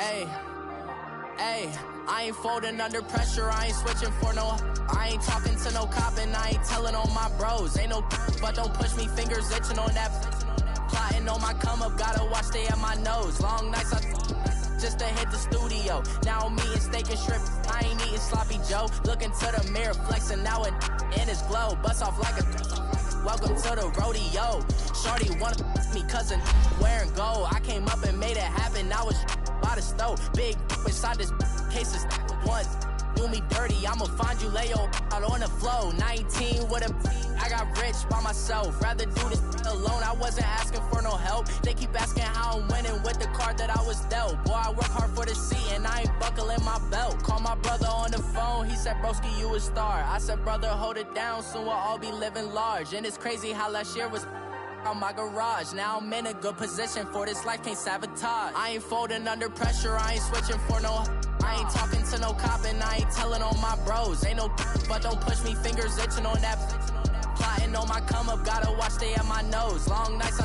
Ayy, ayy, I ain't folding under pressure, I ain't switching for no. I ain't talking to no cop and I ain't telling on my bros. Ain't no but don't push me, fingers itching on that. Plotting on my come up, gotta watch stay at my nose. Long nights just to hit the studio. Now I'm eating steak and shrimp, I ain't eating sloppy Joe. Looking to the mirror, flexing now it in his glow. Bust off like a welcome to the rodeo. Shorty wanna me cousin wearing gold. I came up and made it happen, I was by the stove. Big inside this cases once. Do me dirty, I'ma find you, lay your out on the floor. 19 with a, I got rich by myself. Rather do this alone, I wasn't asking for no help. They keep asking how I'm winning with the card that I was dealt. Boy, I work hard for the seat and I ain't buckling my belt. Call my brother on the phone, he said, broski, you a star. I said, brother, hold it down, soon we'll all be living large. And it's crazy how last year was on my garage. Now I'm in a good position for this life, can't sabotage. I ain't folding under pressure, I ain't switching for no. I ain't talking to no cop and I ain't telling on my bros. Ain't no but don't push me, fingers itching on that. Plotting on my come up, gotta watch stay at my nose. Long nights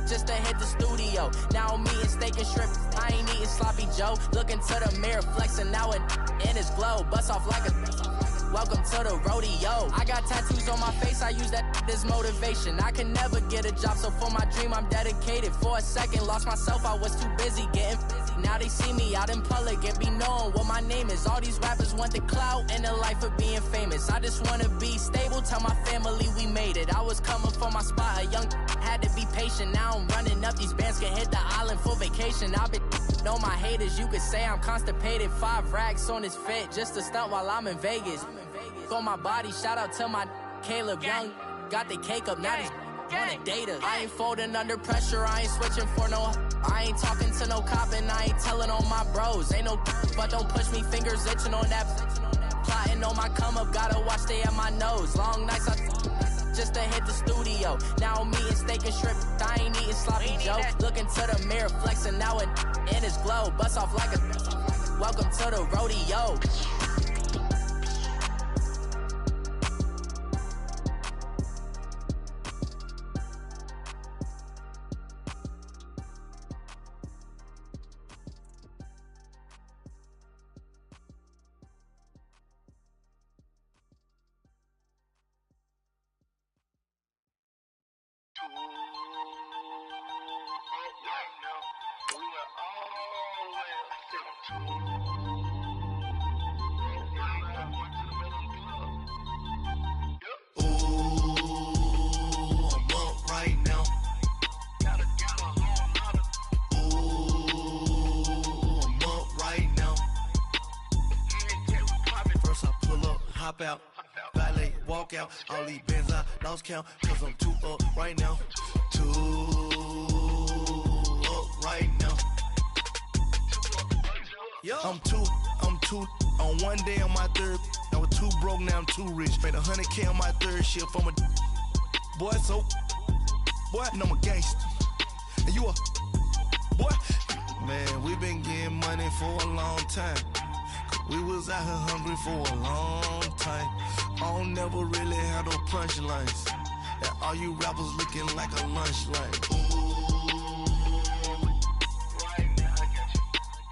just to hit the studio. Now I'm eating steak and shrimp, I ain't eating sloppy Joe. Looking to the mirror, flexing now it in his glow. Bust off like a welcome to the rodeo. I got tattoos on my face, I use that as motivation. I can never get a job, so for my dream I'm dedicated. For a second, lost myself, I was too busy getting busy. Now they see me out in public and be knowing what my name is. All these rappers want the clout and the life of being famous. I just wanna be stable, tell my family we made it. I was coming for my spot, a young had to be patient. Now I'm running up, these bands can hit the island for vacation. I've been know my haters, you could say I'm constipated. 5 racks on his fit, just to stunt while I'm in Vegas. On my body, shout out to my Caleb Young. Got the cake up, now these wanna date us. I ain't folding under pressure, I ain't switching for no. I ain't talking to no cop and I ain't telling on my bros. Ain't no but don't push me, fingers itching on that. Plotting on my come up, gotta watch stay at my nose. Long nights just to hit the studio. Now I'm eating steak and shrimp, I ain't eating sloppy Joe. Looking to the mirror, flexing now it in his glow. Bust off like a welcome to the rodeo. Out, valet, walk out, all these bands I lost count, cause I'm too up right now, too up right now. I'm too, on one day on my third, I was too broke, now I'm too rich, made 100K on my third shift from a boy, so, boy, and I'm a gangster, and you a, boy, man, we been getting money for a long time. We was out here hungry for a long time. I don't never really have no punchlines. And all you rappers looking like a lunch line. Ooh, right now, I got you.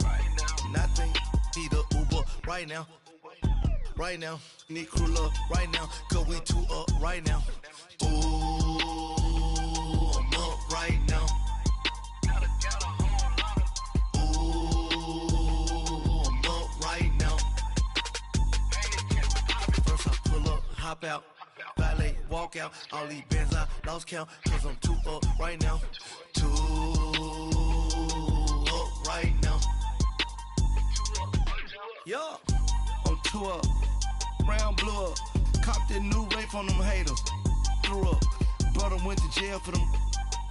Right now, nothing. Need a Uber right now. Right now, need crew love right now. Cause we too up right now. Ooh, I'm up right now. Hop out, valet, walk out, all these bands I lost count, cause I'm too up right now, too up right now. Yeah, I'm too up, round blew up, copped that new rape on them haters, threw up, brother went to jail for them,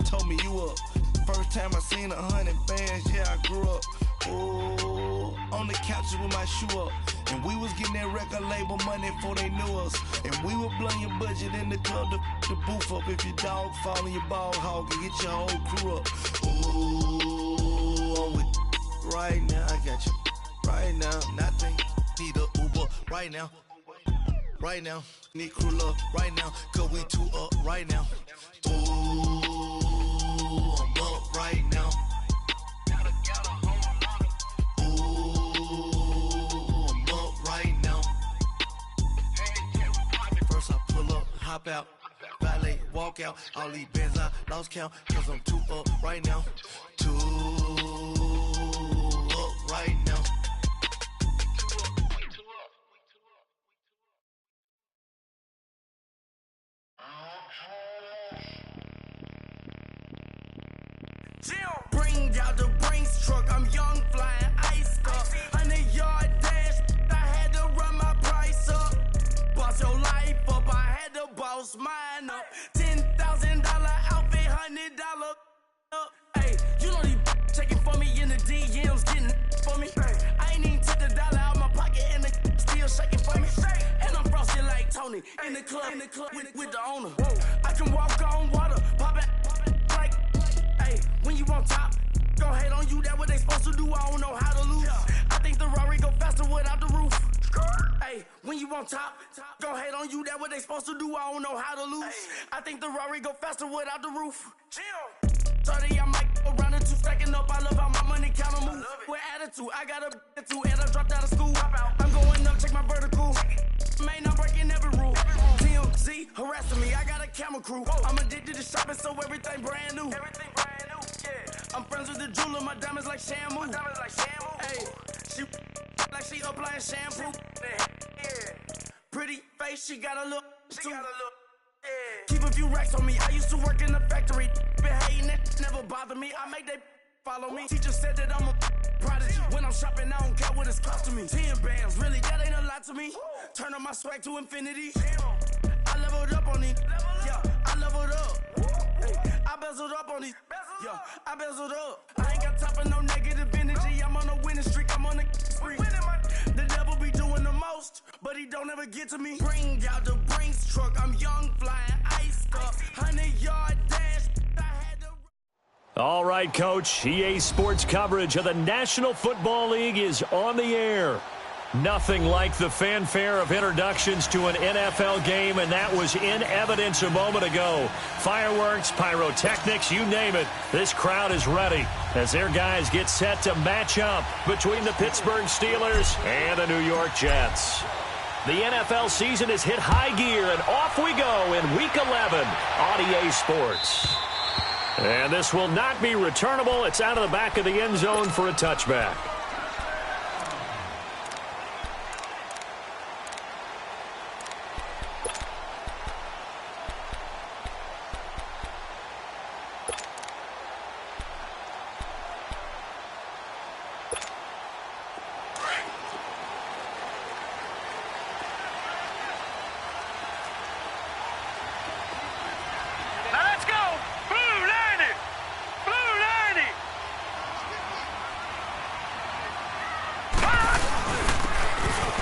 told me you up, first time I seen 100 bands, yeah I grew up, ooh, on the couches with my shoe up. And we was getting that record label money before they knew us. And we were blowing your budget in the club to boof up. If your dog fall in your ball hog and get your whole crew up. Ooh, I'm with right now, I got you. Right now, nothing. Need a Uber right now. Right now, need crew love right now. Cause we too up right now. Ooh, I'm up right now. walk out. All these bands I lost count, cause I'm too up right now. Too up right now. Bring out the Brinks truck, I'm young, flying ice up. 100-yard dash, I had to run my price up. Boss your life up, I had to boss mine up. $10,000 outfit, $100 up. Hey, you know these checking for me in the DMs, getting for me. I ain't even took the dollar out my pocket and the still shaking for me. And I'm frosted like Tony in the club with the owner. I can walk on water, pop it like. Hey, when you on top, gon' hate on you, that what they supposed to do, I don't know how to lose. I think the Rari go faster without the roof. Hey, when you on top, gon' hate on you, that what they supposed to do, I don't know how to lose. I think the Rari go faster without the roof. 30, I might go around the two, stacking up, I love how my money counter move. With attitude, I got a attitude, and I dropped out of school. I'm going up, check my vertical. Man, I'm breaking every rule. TMZ harassing me, I got a camera crew. I'm addicted to shopping, so everything brand new. I'm friends with the jeweler, my diamonds like Shamu. Hey, she like she applying shampoo. Pretty face, she got a look too. Keep a few racks on me, I used to work in the factory. Been hating it, never bother me. I make they follow me. Teacher said that I'm a prodigy. When I'm shopping, I don't care what it's costing me. 10 bands, really, that ain't a lot to me. Turn on my swag to infinity. I leveled up on these. Yeah, I leveled up. I bezeled up on these. Yeah, I bezeled up. I ain't got time for no negative energy. I'm on a winning streak. I'm on a spree. The devil be doing the most, but he don't ever get to me. Bring out the Brinks truck. I'm young, flying ice up. 100-yard dash. I had to. All right, Coach. EA Sports coverage of the National Football League is on the air. Nothing like the fanfare of introductions to an NFL game, and that was in evidence a moment ago. Fireworks, pyrotechnics, you name it. This crowd is ready as their guys get set to match up between the Pittsburgh Steelers and the New York Jets. The NFL season has hit high gear, and off we go in Week 11 on EA Sports. And this will not be returnable. It's out of the back of the end zone for a touchback.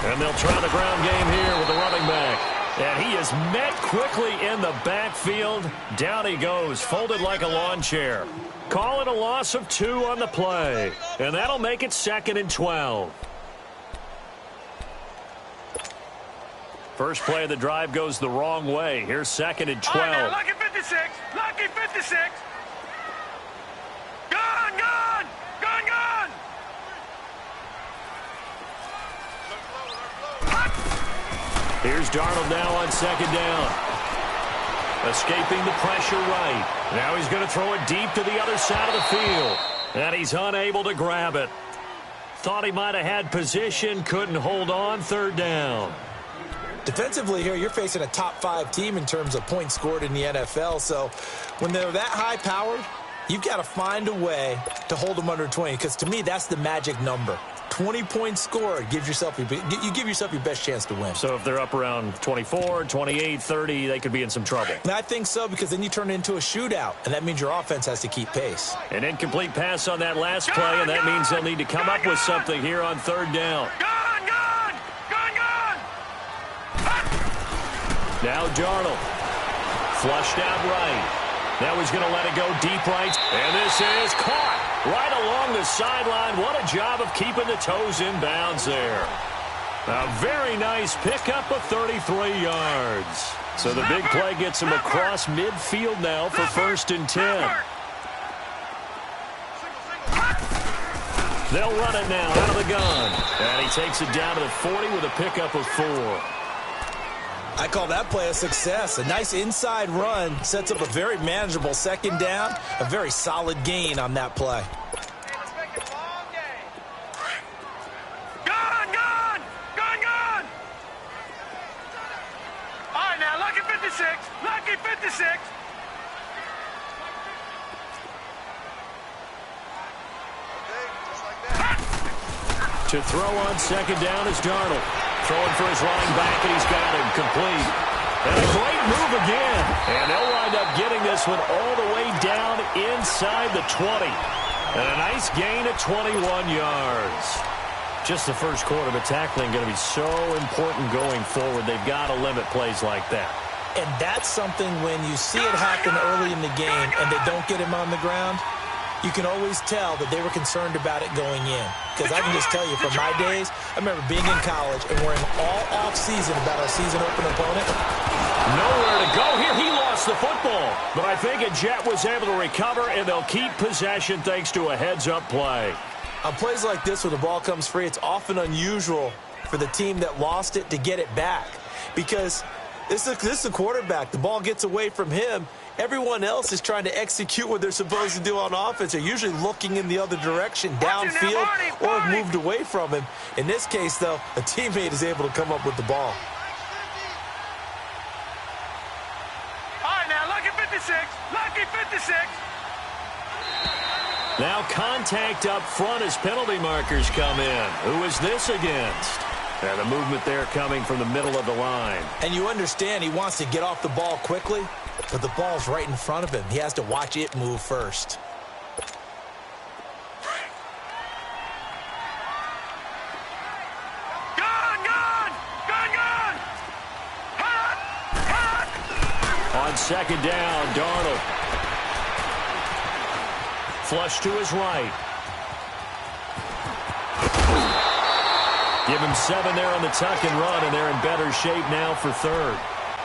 And they'll try the ground game here with the running back. And he is met quickly in the backfield. Down he goes, folded like a lawn chair. Call it a loss of 2 on the play. And that'll make it 2nd and 12. First play of the drive goes the wrong way. Here's 2nd and 12. All right, now, lucky 56. Lucky 56. Gone, gone. Gone, gone. Here's Darnold now on 2nd down. Escaping the pressure right. Now he's going to throw it deep to the other side of the field. And he's unable to grab it. Thought he might have had position, couldn't hold on. 3rd down. Defensively here, you're facing a top 5 team in terms of points scored in the NFL. So when they're that high-powered, you've got to find a way to hold them under 20. Because to me, that's the magic number. 20 points scored, you give yourself your best chance to win. So if they're up around 24, 28, 30, they could be in some trouble. And I think so, because then you turn it into a shootout, and that means your offense has to keep pace. An incomplete pass on that last play, and that means they'll need to come up with something here on 3rd down. Gone, gone. Gone, gone. Now Darnold. Flushed out right. Now he's going to let it go deep right. And this is caught right along the sideline. What a job of keeping the toes in bounds there. A very nice pickup of 33 yards. So the big play gets him across midfield now for 1st and 10. They'll run it now out of the gun. And he takes it down to the 40 with a pickup of 4. I call that play a success. A nice inside run sets up a very manageable second down, a very solid gain on that play. Gone, gone! Gone, gone! All right, now, lucky 56. Lucky 56. To throw on second down is Darnold. Throwing for his running back, and he's got him complete. And a great move again. And they'll wind up getting this one all the way down inside the 20. And a nice gain of 21 yards. Just the first quarter, but tackling going to be so important going forward. They've got to limit plays like that. And that's something when you see it happen early in the game and they don't get him on the ground, you can always tell that they were concerned about it going in. Because I can just tell you from my days, I remember being in college and worrying all off-season about our season opener opponent. Nowhere to go here. He lost the football. But I think a Jet was able to recover, and they'll keep possession thanks to a heads-up play. On plays like this where the ball comes free, it's often unusual for the team that lost it to get it back. Because this is a quarterback. The ball gets away from him. Everyone else is trying to execute what they're supposed to do on offense. They're usually looking in the other direction, downfield, or have moved away from him. In this case, though, a teammate is able to come up with the ball. All right, now, lucky 56. Lucky 56. Now contact up front as penalty markers come in. Who is this against? And the movement there coming from the middle of the line. And you understand he wants to get off the ball quickly, but the ball's right in front of him. He has to watch it move first. Gone, gone! Gone, gone! Hot! Hot! On second down, Darnold. Flush to his right. Give him 7 there on the tuck and run, and they're in better shape now for third.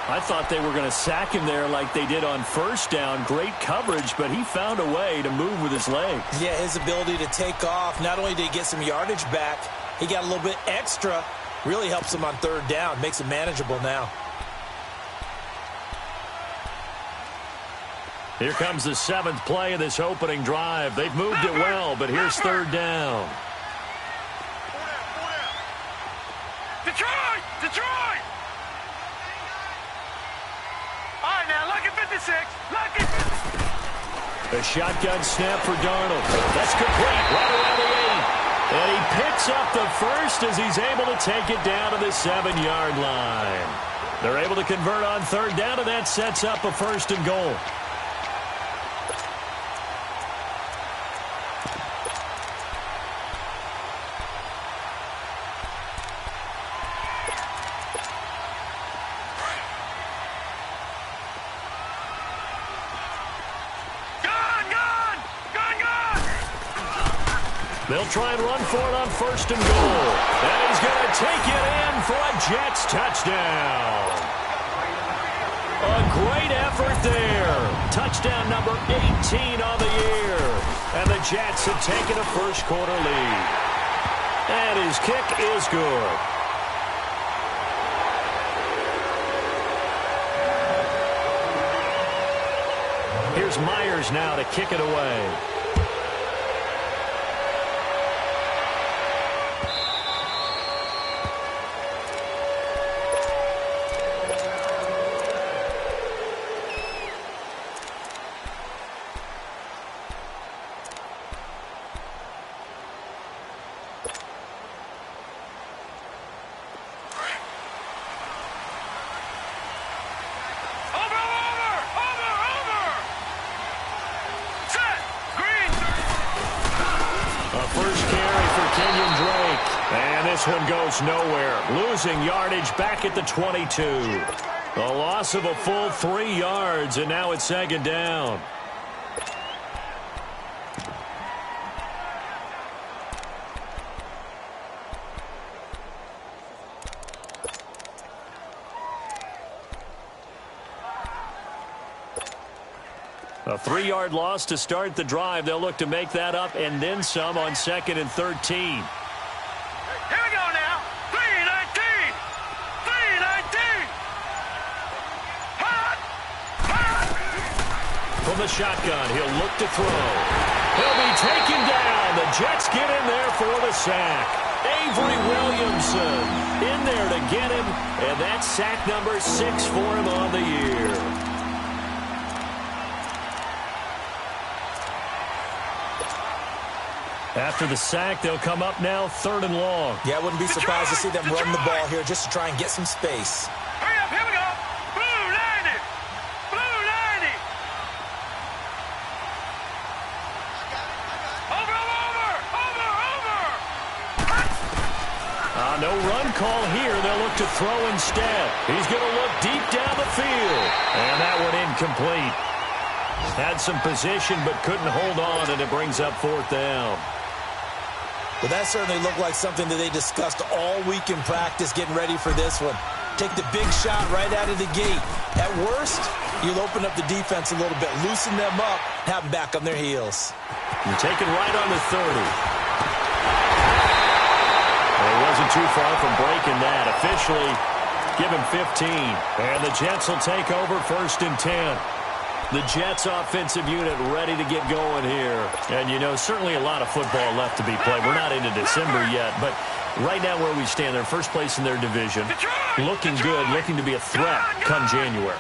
I thought they were going to sack him there like they did on first down. Great coverage, but he found a way to move with his legs. Yeah, his ability to take off, not only did he get some yardage back, he got a little bit extra. Really helps him on third down, makes it manageable now. Here comes the 7th play of this opening drive. They've moved it well, but here's third down. Detroit! Detroit! All right, now, lucky 56. Lucky 56. A shotgun snap for Darnold. That's complete right around the 8. And he picks up the first as he's able to take it down to the 7-yard line. They're able to convert on third down, and that sets up a first and goal. They'll try and run for it on first and goal. And he's going to take it in for a Jets touchdown. A great effort there. Touchdown number 18 on the year. And the Jets have taken a first quarter lead. And his kick is good. Here's Myers now to kick it away. This one goes nowhere. Losing yardage back at the 22. A loss of a full 3 yards, and now it's second down. A 3-yard loss to start the drive. They'll look to make that up and then some on 2nd and 13. Here we go now. 3-19. 3-19. from the shotgun. He'll look to throw. He'll be taken down. The Jets get in there for the sack. Avery Williamson in there to get him, and that's sack number 6 for him on the year. After the sack, they'll come up now 3rd and long. Yeah, I wouldn't be surprised to see them run the ball here just to try and get some space. Hurry up, here we go. Blue 90. Blue 90. Over. No run call here. They'll look to throw instead. He's going to look deep down the field. And that one incomplete. Had some position but couldn't hold on, and it brings up 4th down. Well, that certainly looked like something that they discussed all week in practice getting ready for this one. Take the big shot right out of the gate. At worst, you'll open up the defense a little bit, loosen them up, have them back on their heels. And take it right on the 30. Well, he wasn't too far from breaking that. Officially, give him 15. And the Jets will take over 1st and 10. The Jets offensive unit ready to get going here. And, you know, certainly a lot of football left to be played. We're not into December yet, but right now where we stand, they're first place in their division. Looking good, looking to be a threat come January.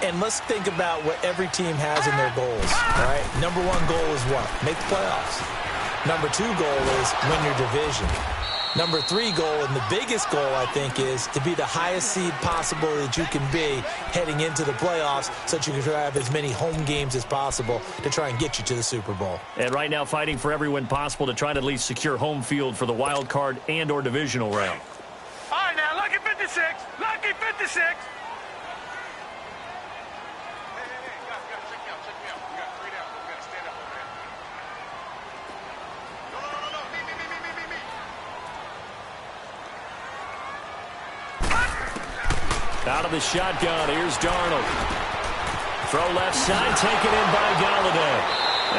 And let's think about what every team has in their goals, all right? Number 1 goal is what? Make the playoffs. Number 2 goal is win your division. Number 3 goal, and the biggest goal, I think, is to be the highest seed possible that you can be heading into the playoffs so that you can have as many home games as possible to try and get you to the Super Bowl. And right now fighting for every win possible to try to at least secure home field for the wild card and or divisional round. All right, now, lucky 56. Lucky 56. Out of the shotgun, here's Darnold. Throw left side, taken in by Galladay.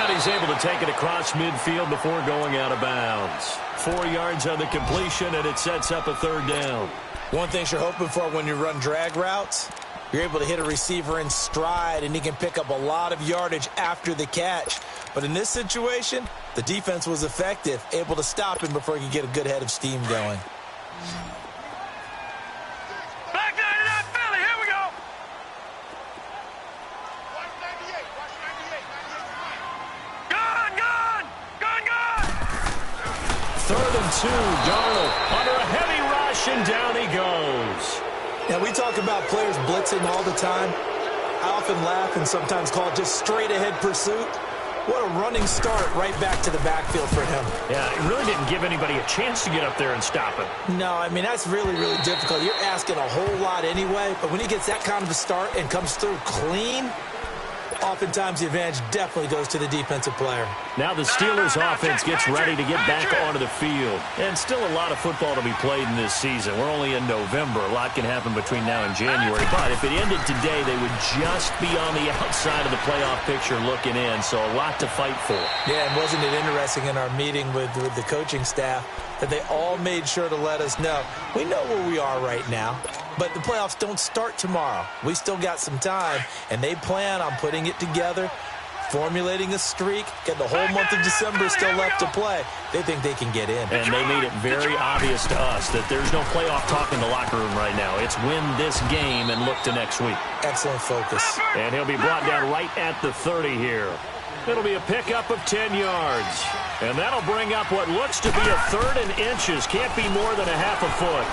And he's able to take it across midfield before going out of bounds. 4 yards on the completion, and it sets up a 3rd down. One thing you're hoping for when you run drag routes, you're able to hit a receiver in stride, and he can pick up a lot of yardage after the catch. But in this situation, the defense was effective, able to stop him before he could get a good head of steam going. Darnold under a heavy rush, and down he goes. Now, we talk about players blitzing all the time. I often laugh and sometimes call it just straight-ahead pursuit. What a running start right back to the backfield for him. Yeah, it really didn't give anybody a chance to get up there and stop him. No, I mean, that's really, really difficult. You're asking a whole lot anyway, but when he gets that kind of a start and comes through clean, oftentimes the advantage definitely goes to the defensive player. Now the Steelers offense gets ready to get back onto the field. And still a lot of football to be played in this season. We're only in November. A lot can happen between now and January. But if it ended today, they would just be on the outside of the playoff picture looking in. So a lot to fight for. Yeah, and wasn't it interesting in our meeting with the coaching staff that they all made sure to let us know, we know where we are right now, but the playoffs don't start tomorrow. We still got some time, and they plan on putting it together, formulating a streak, get the whole month of December still left to play. They think they can get in. And they made it very obvious to us that there's no playoff talk in the locker room right now. It's win this game and look to next week. Excellent focus. And he'll be brought down right at the 30 here. It'll be a pickup of 10 yards. And that'll bring up what looks to be a 3rd and inches. Can't be more than a half a foot.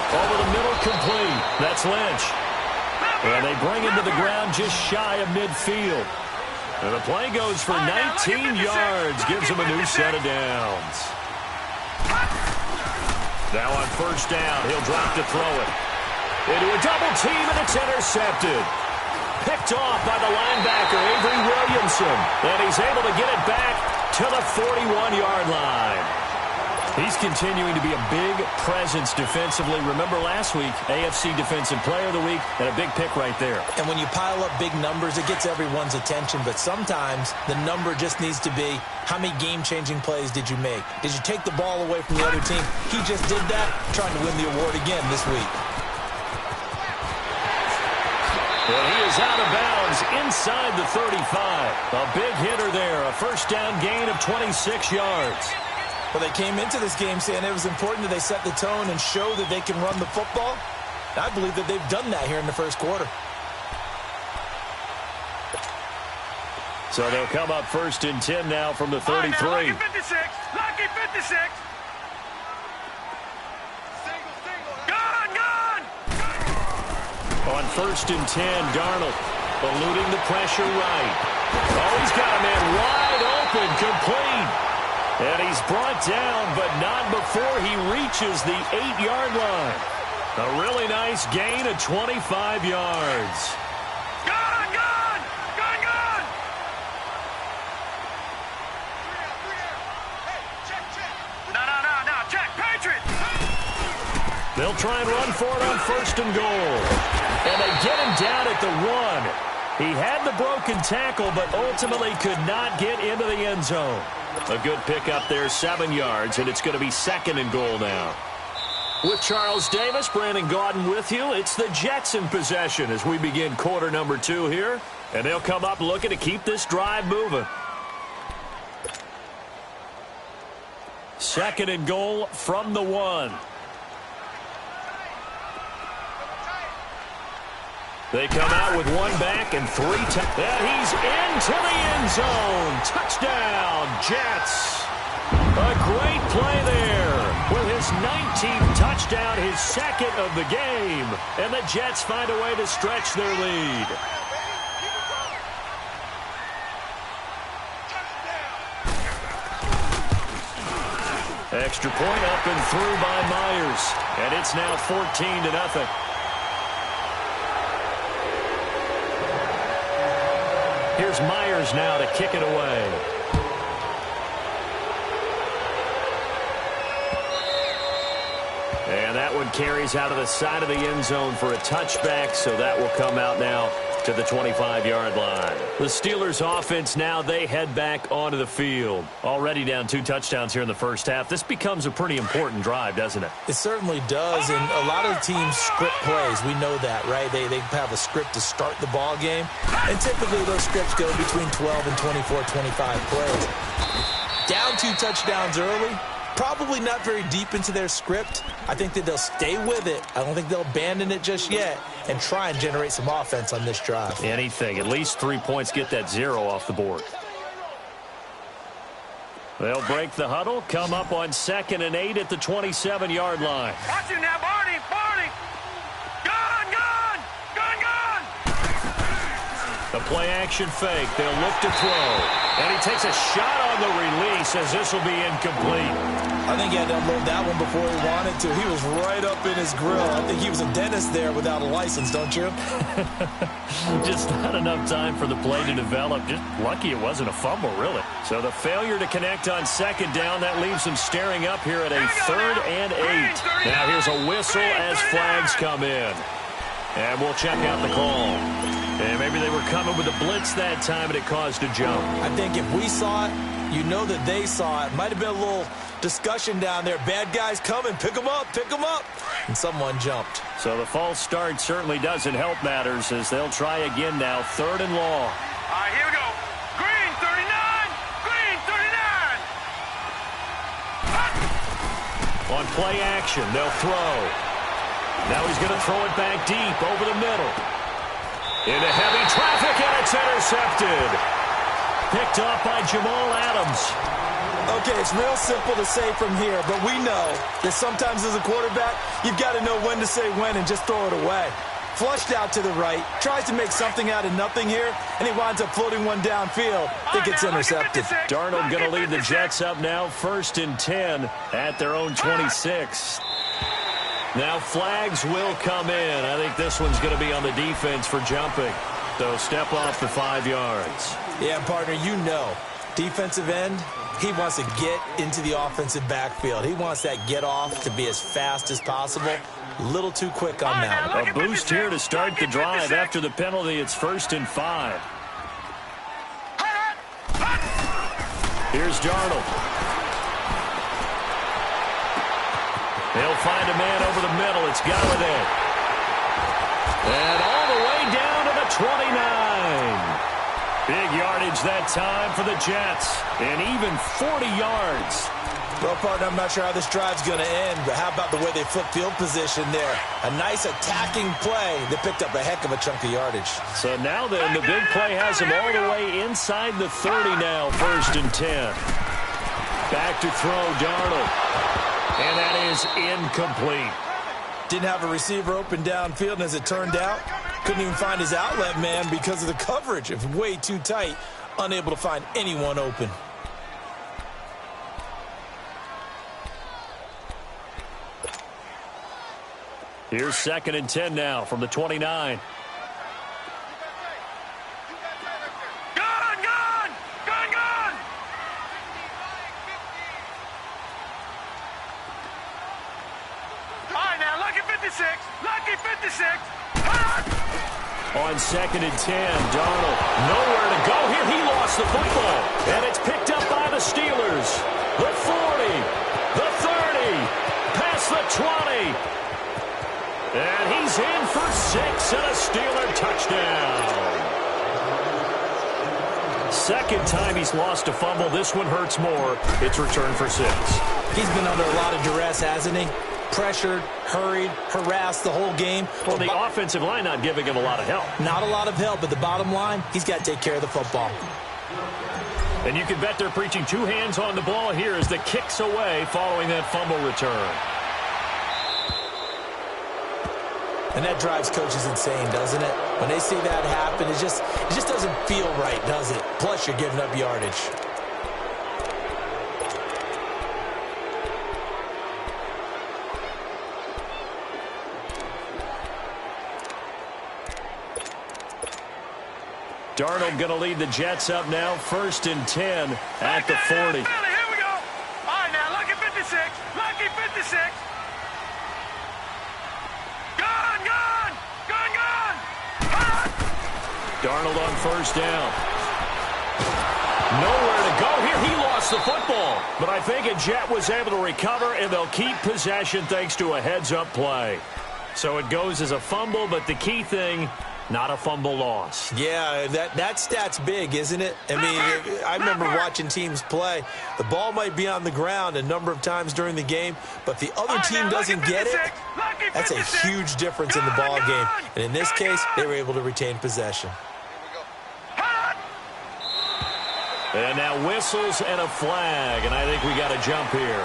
Over the middle, complete. That's Lynch. And they bring him to the ground just shy of midfield. And the play goes for 19 yards. Gives him a new set of downs. Now on 1st down, he'll drop to throw it. Into a double team, and it's intercepted. Picked off by the linebacker, Avery Williamson. And he's able to get it back to the 41-yard line. He's continuing to be a big presence defensively. Remember last week, AFC Defensive Player of the Week, and a big pick right there. And when you pile up big numbers, it gets everyone's attention. But sometimes the number just needs to be, how many game-changing plays did you make? Did you take the ball away from the other team? He just did that, trying to win the award again this week. And he is out of bounds inside the 35. A big hitter there, a first down gain of 26 yards. Well, they came into this game saying it was important that they set the tone and show that they can run the football. I believe that they've done that here in the first quarter. So they'll come up first and 10 now from the 33. Lucky 56. Lucky 56. On first and 10, Darnold eluding the pressure right. Oh, he's got a man wide open, complete. And he's brought down, but not before he reaches the 8-yard line. A really nice gain of 25 yards. Gone! No, check, Patriot! They'll try and run for it on first and goal. And they get him down at the 1. He had the broken tackle, but ultimately could not get into the end zone. A good pickup there, 7 yards, and it's going to be second and goal now. With Charles Davis, Brandon Gaudin with you. It's the Jets in possession as we begin quarter number 2 here. And they'll come up looking to keep this drive moving. Second and goal from the 1. They come out with 1 back and 3 and he's into the end zone. Touchdown, Jets. A great play there with his 19th touchdown, his second of the game. And the Jets find a way to stretch their lead. Extra point up and through by Myers. And it's now 14-0. Here's Myers now to kick it away. And that one carries out of the side of the end zone for a touchback, so that will come out now to the 25-yard line. The Steelers offense now, they head back onto the field. Already down 2 touchdowns here in the first half. This becomes a pretty important drive, doesn't it? It certainly does, and a lot of teams script plays. We know that, right? They have a script to start the ball game, and typically those scripts go between 12 and 24, 25 plays. Down 2 touchdowns early. Probably not very deep into their script. I think that they'll stay with it. I don't think they'll abandon it just yet and try and generate some offense on this drive. Anything. At least 3 points, get that 0 off the board. They'll break the huddle, come up on 2nd and 8 at the 27-yard line. Watch him now, Barney! Gone! The play-action fake. They'll look to throw. And he takes a shot on the release as this will be incomplete. I think he had to unload that one before he wanted to. He was right up in his grill. I think he was a dentist there without a license, don't you? Just not enough time for the play to develop. Just lucky it wasn't a fumble, really. So the failure to connect on 2nd down, that leaves them staring up here at a 3rd and 8. Now here's a whistle as flags come in. And we'll check out the call. And maybe they were coming with a blitz that time, and it caused a jump. I think if we saw it, you know that they saw it. Might have been a little discussion down there. Bad guys coming. Pick them up. And someone jumped. So the false start certainly doesn't help matters as they'll try again now. 3rd and long. All right, here we go. Green 39! On play action, they'll throw. Now he's going to throw it back deep over the middle. Into heavy traffic, and it's intercepted. Picked off by Jamal Adams. Okay, it's real simple to say from here, but we know that sometimes as a quarterback, you've got to know when to say when and just throw it away. Flushed out to the right, tries to make something out of nothing here, and he winds up floating one downfield that gets intercepted. Darnold going to lead the Jets up now, 1st and 10 at their own 26. Now flags will come in. I think this one's going to be on the defense for jumping. So step off the 5 yards. Yeah, partner, you know, defensive end, he wants to get into the offensive backfield. He wants that get off to be as fast as possible. A little too quick on that. A boost here to start the drive after the penalty. It's 1st and 5. Here's Darnold. They'll find a man over the middle. It's Galladay. And all the way down to the Big yardage that time for the Jets. And even 40 yards. Well, partner, I'm not sure how this drive's going to end, but how about the way they flipped field position there? A nice attacking play that picked up a heck of a chunk of yardage. So now then, the big play has him all the way inside the 30 now, 1st and 10. Back to throw, Darnold. And that is incomplete. Didn't have a receiver open downfield, and as it turned out, couldn't even find his outlet man because of the coverage. It was way too tight, unable to find anyone open. Here's 2nd and 10 now from the 29. Gone! All right, now, lucky 56. Lucky 56. On 2nd and 10, Darnold nowhere to go here. He lost the football. And it's picked up by the Steelers. The 40, the 30, past the 20. And he's in for 6 and a Steeler touchdown. Second time he's lost a fumble. This one hurts more. It's returned for 6. He's been under a lot of duress, hasn't he? Pressured, hurried, harassed the whole game. Well, the offensive line not giving him a lot of help. Not a lot of help, but the bottom line, he's got to take care of the football. And you can bet they're preaching 2 hands on the ball here as the kick's away following that fumble return. And that drives coaches insane, doesn't it? When they see that happen, it just doesn't feel right, does it? Plus, you're giving up yardage. Darnold going to lead the Jets up now, 1st and 10 at the 40. Here we go. All right, now, lucky 56. Lucky 56. Darnold on 1st down. Nowhere to go here. He lost the football. But I think a Jet was able to recover, and they'll keep possession thanks to a heads-up play. So it goes as a fumble, but the key thing, not a fumble loss. Yeah, that stat's big, isn't it? I mean, I remember watching teams play. The ball might be on the ground a number of times during the game, but the other team doesn't get it. That's a huge difference in the ball game. And in this case, they were able to retain possession. And now whistles and a flag, and I think we got a jump here.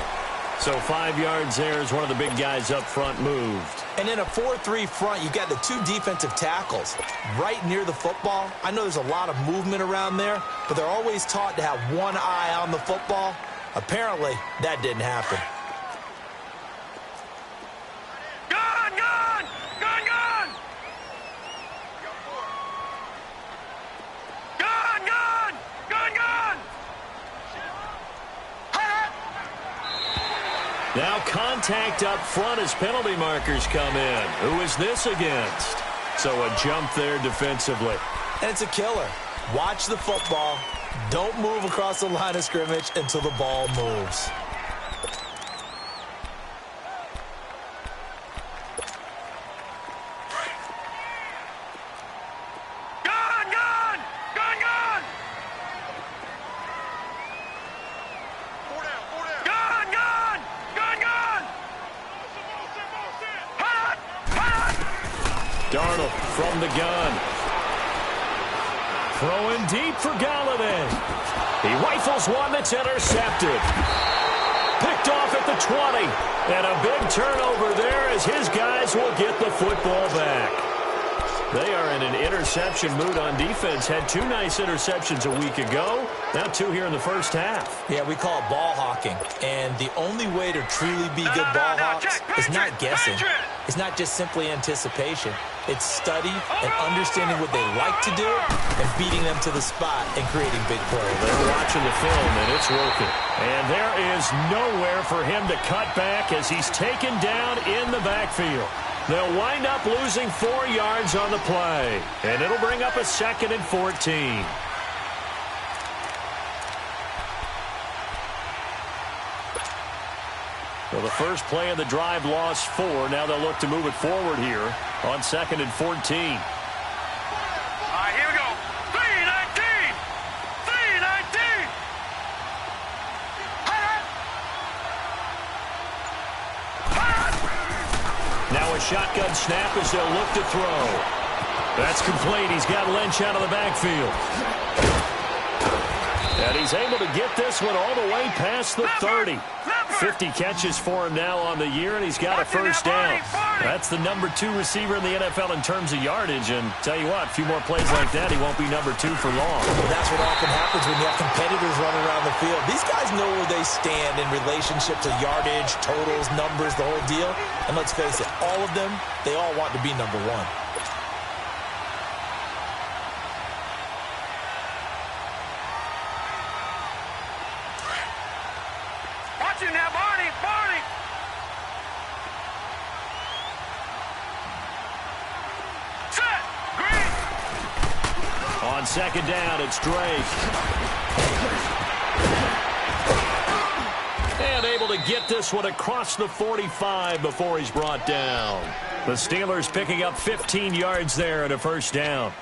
So 5 yards there as one of the big guys up front moved. And in a 4-3 front, you've got the 2 defensive tackles right near the football. I know there's a lot of movement around there, but they're always taught to have one eye on the football. Apparently, that didn't happen. Now contact up front as penalty markers come in. Who is this against? So a jump there defensively. And it's a killer. Watch the football. Don't move across the line of scrimmage until the ball moves. Darnold from the gun. Throwing deep for Galladay. He rifles one that's intercepted. Picked off at the 20. And a big turnover there as his guys will get the football back. They are in an interception mood on defense. Had 2 nice interceptions a week ago. Now 2 here in the first half. Yeah, we call it ball hawking. And the only way to truly be good ball hawks is not guessing. It's not just simply anticipation. It's study and understanding what they like to do and beating them to the spot and creating big plays. They're watching the film, and it's working. And there is nowhere for him to cut back as he's taken down in the backfield. They'll wind up losing 4 yards on the play, and it'll bring up a 2nd and 14. Well, the first play of the drive lost 4. Now they'll look to move it forward here on 2nd and 14. on snap as they'll look to throw. That's complete. He's got Lynch out of the backfield. And he's able to get this one all the way past the 30. 50 catches for him now on the year, and he's got a first down. That's the number 2 receiver in the NFL in terms of yardage. And tell you what, a few more plays like that, he won't be number 2 for long. Well, that's what often happens when you have competitors running around the field. These guys know where they stand in relationship to yardage, totals, numbers, the whole deal. And let's face it, all of them, they all want to be number 1. Now, Barney, Barney. Set, green. On second down, it's Drake. And able to get this one across the 45 before he's brought down. The Steelers picking up 15 yards there and a first down.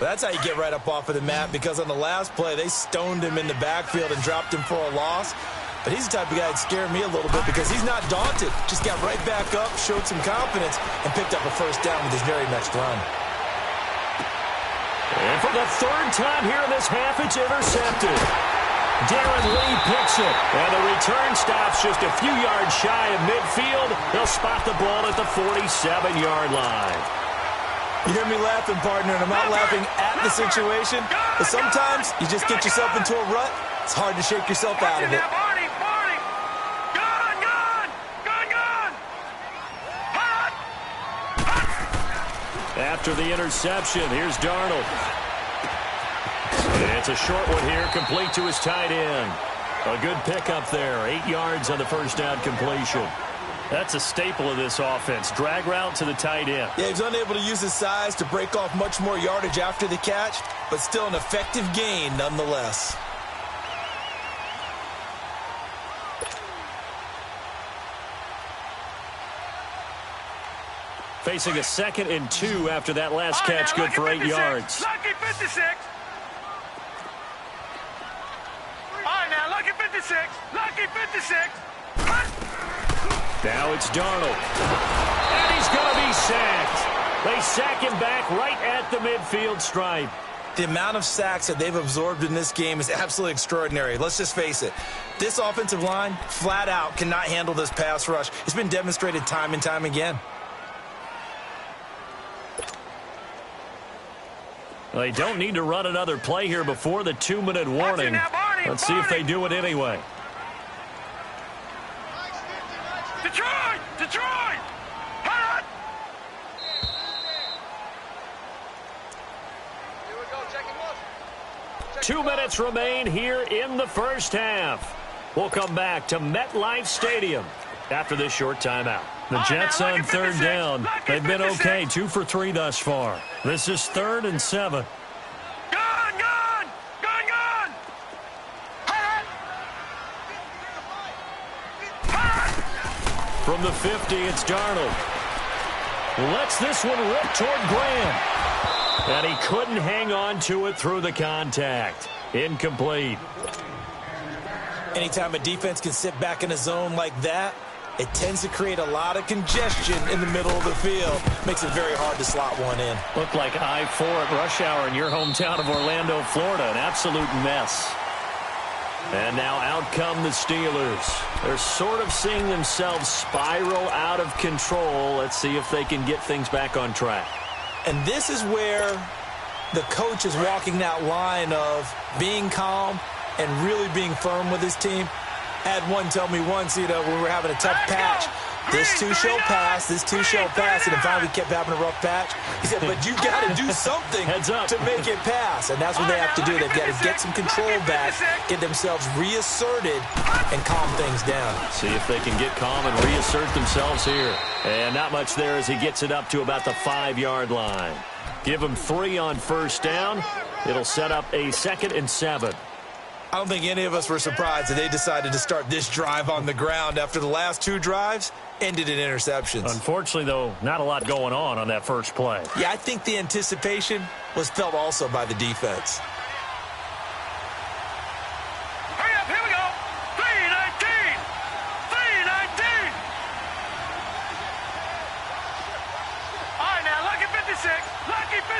That's how you get right up off of the mat, because on the last play, they stoned him in the backfield and dropped him for a loss. But he's the type of guy that scared me a little bit because he's not daunted. Just got right back up, showed some confidence, and picked up a first down with his very next run. And for the 3rd time here in this half, it's intercepted. Darren Lee picks it. And the return stops just a few yards shy of midfield. They'll spot the ball at the 47-yard line. You hear me laughing, partner, and I'm not laughing at the situation. But sometimes you just get yourself into a rut. It's hard to shake yourself out of it. After the interception, here's Darnold. It's a short one here, complete to his tight end. A good pickup there, 8 yards on the first down completion. That's a staple of this offense, drag route to the tight end. Yeah, he's unable to use his size to break off much more yardage after the catch, but still an effective gain nonetheless. Facing a 2nd and 2 after that last catch, good for 8 yards. Lucky 56. All right, now, lucky 56. Lucky 56. Now it's Darnold. And he's going to be sacked. They sack him back right at the midfield stripe. The amount of sacks that they've absorbed in this game is absolutely extraordinary. Let's just face it. This offensive line, flat out, cannot handle this pass rush. It's been demonstrated time and time again. They don't need to run another play here before the 2-minute warning. Let's see if they do it anyway. Detroit! Detroit! Hot! 2 minutes remain here in the first half. We'll come back to MetLife Stadium after this short timeout. The Jets on 3rd down. They've been okay, 2 for 3 thus far. This is 3rd and 7. Gone! Gone! Gone! Gone! Hot! Hot! From the 50, it's Darnold. Lets this one rip toward Graham. And he couldn't hang on to it through the contact. Incomplete. Anytime a defense can sit back in a zone like that, it tends to create a lot of congestion in the middle of the field. Makes it very hard to slot one in. Looked like I-4 at rush hour in your hometown of Orlando, Florida. An absolute mess. And now out come the Steelers. They're sort of seeing themselves spiral out of control. Let's see if they can get things back on track. And this is where the coach is walking that line of being calm and really being firm with his team. Had one tell me once, when we were having a tough patch, this too shall pass, this too shall pass, and then finally we kept having a rough patch. He said, but you got to do something to make it pass, and that's what they have to do. They've got to get some control back, get themselves reasserted, and calm things down. See if they can get calm and reassert themselves here. And not much there as he gets it up to about the 5-yard line. Give him 3 on first down. It'll set up a 2nd and 7. I don't think any of us were surprised that they decided to start this drive on the ground after the last 2 drives ended in interceptions. Unfortunately, though, not a lot going on that first play. Yeah, I think the anticipation was felt also by the defense. Hurry up, here we go. 3:19. 3:19.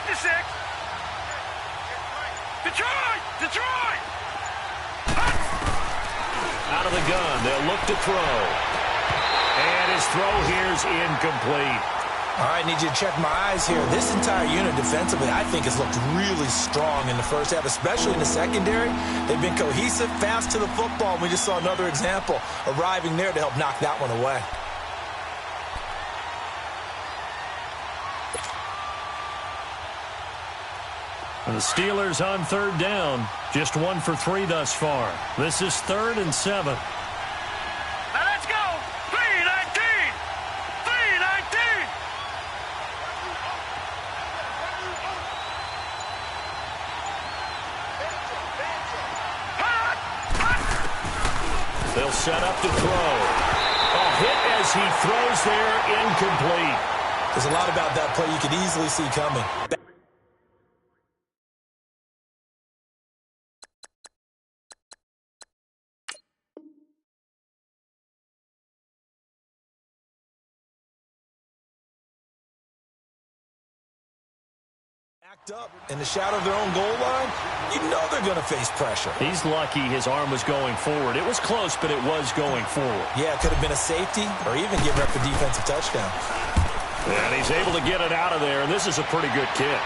56. Detroit! Detroit! Out of the gun, they'll look to throw. And his throw here's incomplete. All right, need you to check my eyes here. This entire unit defensively, I think, has looked really strong in the first half, especially in the secondary. They've been cohesive, fast to the football. We just saw another example arriving there to help knock that one away. The Steelers on third down. Just 1 for 3 thus far. This is 3rd and 7. Now let's go! 3-19! 3-19! They'll set up to throw. A hit as he throws there, incomplete. There's a lot about that play you could easily see coming. Backed up in the shadow of their own goal line, you know they're going to face pressure. He's lucky his arm was going forward. It was close, but it was going forward. Yeah, it could have been a safety or even given up a defensive touchdown. And he's able to get it out of there, and this is a pretty good kick.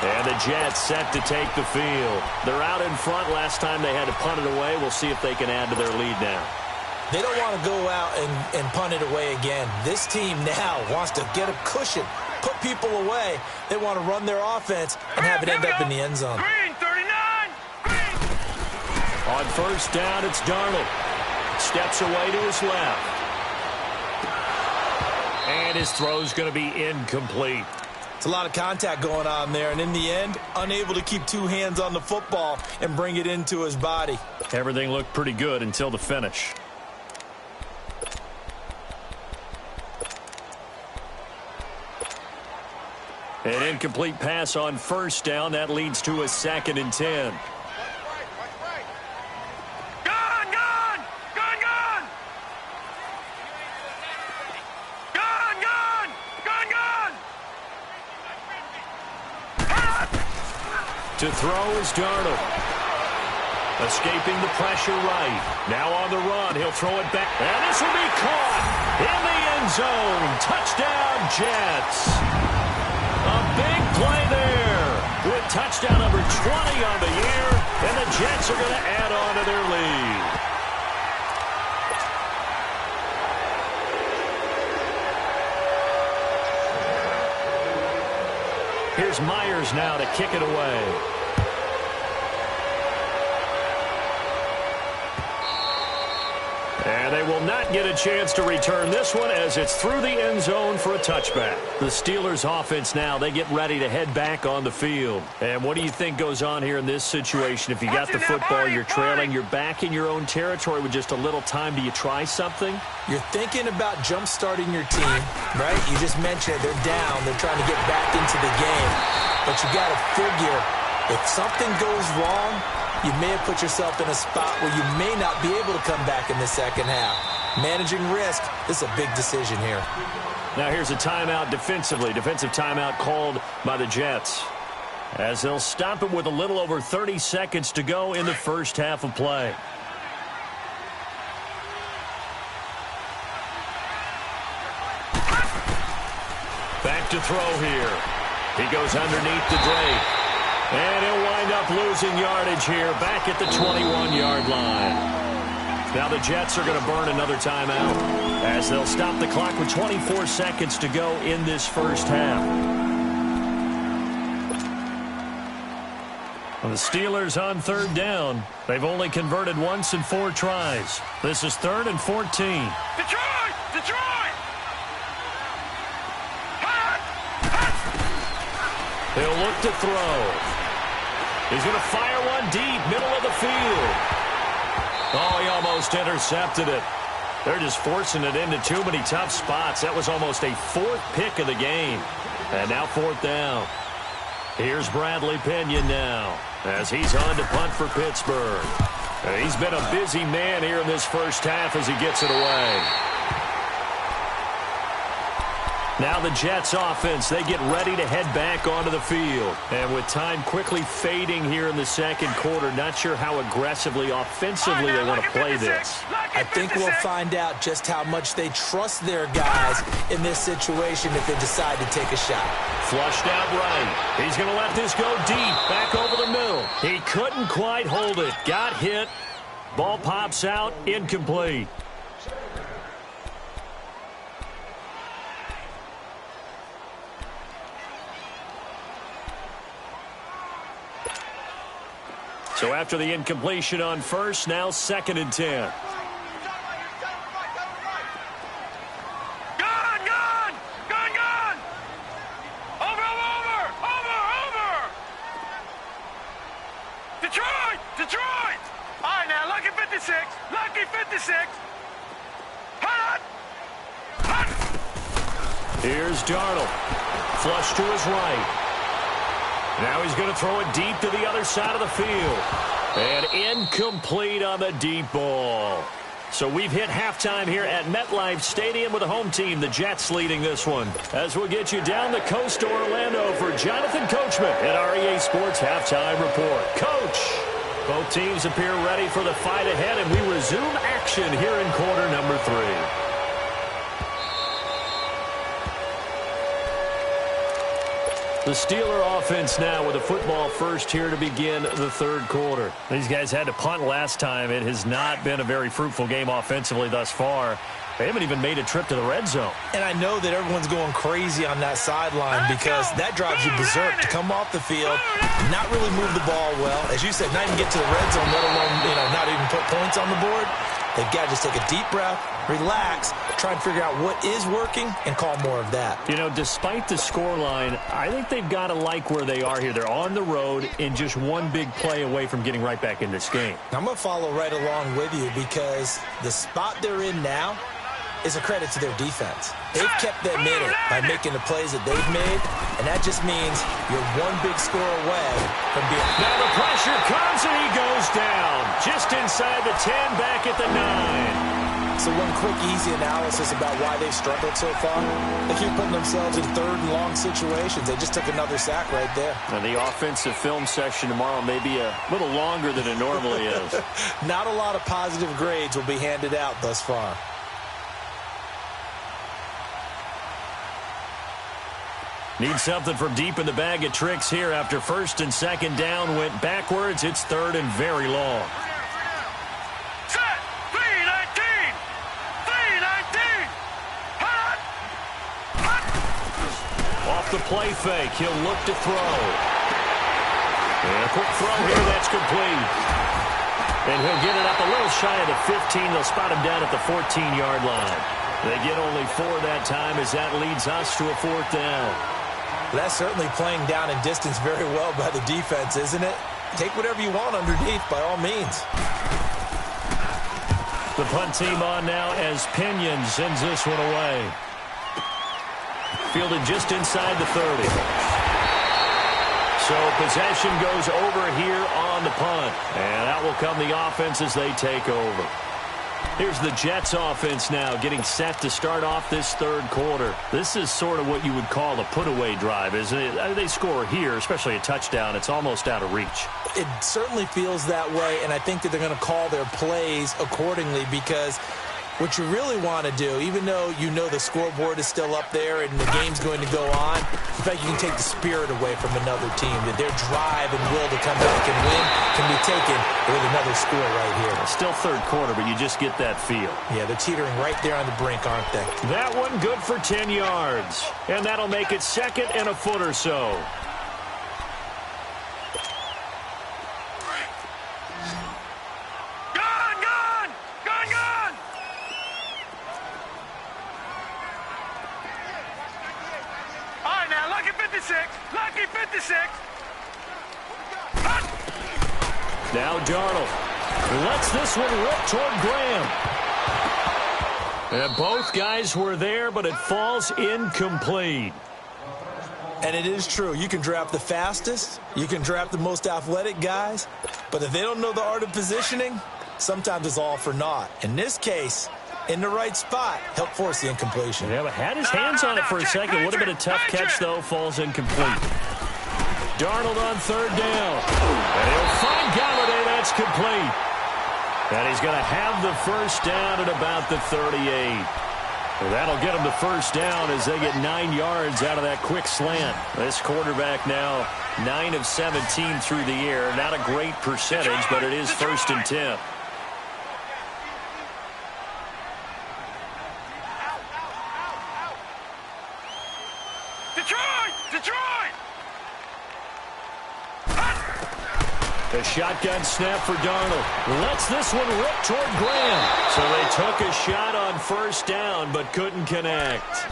And the Jets set to take the field. They're out in front. Last time they had to punt it away. We'll see if they can add to their lead now. They don't want to go out and punt it away again. This team now wants to get a cushion, put people away. They want to run their offense and have it end up in the end zone. Green, 39! Green! On first down, it's Darnold. Steps away to his left. And his throw's going to be incomplete. It's a lot of contact going on there, and in the end, unable to keep 2 hands on the football and bring it into his body. Everything looked pretty good until the finish. An incomplete pass on first down. That leads to a 2nd and 10. Gone! Gone! Gone! Gone! Gone! Gone! Gone! Gone! To throw is Darnold. Escaping the pressure right. Now on the run. He'll throw it back. And this will be caught in the end zone. Touchdown, Jets. A big play there with touchdown number 20 on the year, and the Jets are going to add on to their lead. Here's Myers now to kick it away. And they will not get a chance to return this one as it's through the end zone for a touchback. The Steelers offense now, they get ready to head back on the field. And what do you think goes on here in this situation? If you got the football, you're trailing, you're back in your own territory with just a little time. Do you try something? You're thinking about jump-starting your team, right? You just mentioned it. They're down. They're trying to get back into the game. But you got to figure if something goes wrong, you may have put yourself in a spot where you may not be able to come back in the second half. Managing risk, this is a big decision here. Now here's a timeout defensively. Defensive timeout called by the Jets, as they'll stop it with a little over 30 seconds to go in the first half of play. Back to throw here. He goes underneath the Drake. And he'll wind up losing yardage here back at the 21-yard line. Now the Jets are going to burn another timeout as they'll stop the clock with 24 seconds to go in this first half. Well, the Steelers on third down. They've only converted once in 4 tries. This is 3rd and 14. Detroit! Detroit! He'll look to throw. He's going to fire one deep, middle of the field. Oh, he almost intercepted it. They're just forcing it into too many tough spots. That was almost a 4th pick of the game. And now 4th down. Here's Bradley Pinion now as he's on to punt for Pittsburgh. And he's been a busy man here in this first half as he gets it away. Now the Jets offense, they get ready to head back onto the field. And with time quickly fading here in the second quarter, not sure how aggressively, offensively they want to play this. I think we'll find out just how much they trust their guys in this situation if they decide to take a shot. Flushed out right. He's going to let this go deep, back over the middle. He couldn't quite hold it. Got hit. Ball pops out, incomplete. So after the incompletion on first, now 2nd and 10. Detroit! All right, now, lucky 56. Lucky 56. Hot! Hot! Here's Darnold. Flush to his right. Now he's going to throw it deep to the other side of the field. And incomplete on the deep ball. So we've hit halftime here at MetLife Stadium with the home team, the Jets, leading this one. As we'll get you down the coast to Orlando for Jonathan Coachman at REA Sports Halftime Report. Coach! Both teams appear ready for the fight ahead, and we resume action here in quarter number 3. The Steeler offense now with the football first here to begin the third quarter. These guys had to punt last time. It has not been a very fruitful game offensively thus far. They haven't even made a trip to the red zone. And I know that everyone's going crazy on that sideline because that drives you berserk to come off the field, not really move the ball well. As you said, not even get to the red zone, let alone, not even put points on the board. They've got to just take a deep breath, relax, try and figure out what is working, and call more of that. Despite the scoreline, I think they've got to like where they are here. They're on the road and just one big play away from getting right back in this game. I'm going to follow right along with you because the spot they're in now is a credit to their defense. They've kept them in it by making the plays that they've made, and that just means you're one big score away from being... Now the pressure comes, and he goes down. Just inside the 10, back at the 9. So one quick, easy analysis about why they've struggled so far. They keep putting themselves in third and long situations. They just took another sack right there. Now the offensive film session tomorrow may be a little longer than it normally is. Not a lot of positive grades will be handed out thus far. Need something from deep in the bag of tricks here after first and second down went backwards. It's third and very long. Set! 319! 319! Hot! Hot! Off the play fake, he'll look to throw. And a quick throw here, that's complete. And he'll get it up a little shy of the 15. They'll spot him down at the 14-yard line. They get only 4 that time as that leads us to a 4th down. That's certainly playing down in distance very well by the defense, isn't it? Take whatever you want underneath, by all means. The punt team on now as Pinion sends this one away. Fielded just inside the 30. So possession goes over here on the punt. And out will come the offense as they take over. Here's the Jets offense now getting set to start off this third quarter. This is sort of what you would call a put-away drive, isn't it? They score here, especially a touchdown. It's almost out of reach. It certainly feels that way, and I think that they're going to call their plays accordingly because what you really want to do, even though you know the scoreboard is still up there and the game's going to go on, in fact, you can take the spirit away from another team, that their drive and will to come back and win can be taken with another score right here. Still third quarter, but you just get that feel. Yeah, they're teetering right there on the brink, aren't they? That one good for 10 yards. And that'll make it 2nd and a foot or so. Lucky 56. Now Darnold lets this one rip toward Graham. And both guys were there, but it falls incomplete. And it is true. You can draft the fastest. You can draft the most athletic guys. But if they don't know the art of positioning, sometimes it's all for naught. In this case, in the right spot, helped force the incompletion. Yeah, but had his hands on it for a second. Would have been a tough catch, though. Falls incomplete. Darnold on third down. And he'll find Galladay. That's complete. And he's going to have the first down at about the 38. Well, that'll get him the first down as they get 9 yards out of that quick slant. This quarterback now 9 of 17 through the air. Not a great percentage, but it is 1st and 10. Detroit! The shotgun snap for Darnold. Lets this one rip toward Graham. So they took a shot on first down, but couldn't connect.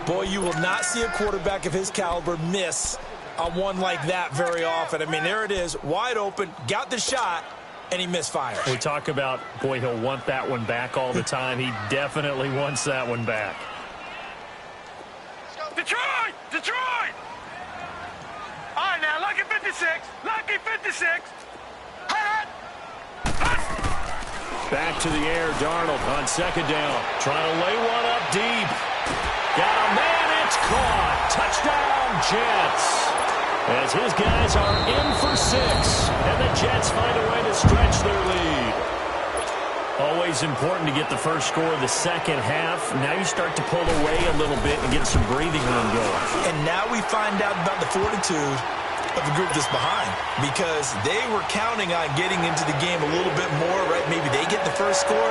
Boy, you will not see a quarterback of his caliber miss on one like that very often. I mean, there it is, wide open, got the shot, and he misfires. We talk about, boy, he'll want that one back all the time. He definitely wants that one back. Detroit! All right, now, lucky 56. Back to the air, Darnold on second down. Trying to lay one up deep. Got a man, it's caught. Touchdown, Jets. As his guys are in for 6. And the Jets find a way to stretch their lead. Always important to get the first score of the second half. Now you start to pull away a little bit and get some breathing room going. And now we find out about the fortitude of the group that's behind, because they were counting on getting into the game a little bit more, right? Maybe they get the first score.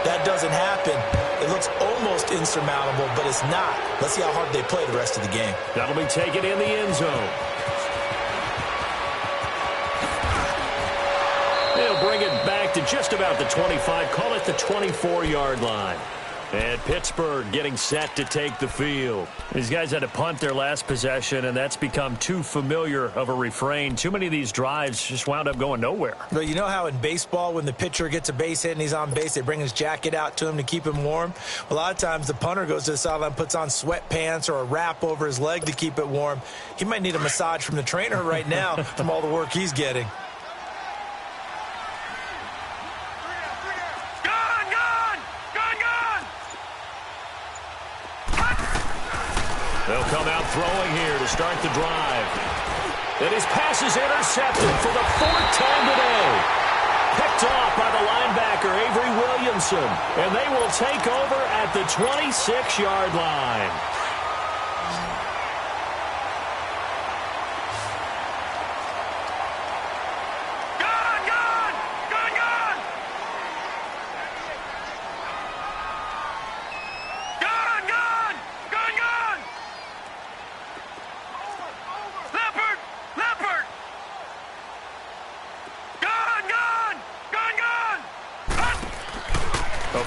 That doesn't happen. It looks almost insurmountable, but it's not. Let's see how hard they play the rest of the game. That'll be taken in the end zone. They'll bring it back to just about the 25. Call it the 24-yard line. And Pittsburgh getting set to take the field. These guys had to punt their last possession, and that's become too familiar of a refrain. Too many of these drives just wound up going nowhere. Well, you know how in baseball, when the pitcher gets a base hit and he's on base, they bring his jacket out to him to keep him warm? A lot of times the punter goes to the sideline, puts on sweatpants or a wrap over his leg to keep it warm. He might need a massage from the trainer right now from all the work he's getting. They'll come out throwing here to start the drive. And his pass is intercepted for the 4th time today. Picked off by the linebacker, Avery Williamson. And they will take over at the 26-yard line.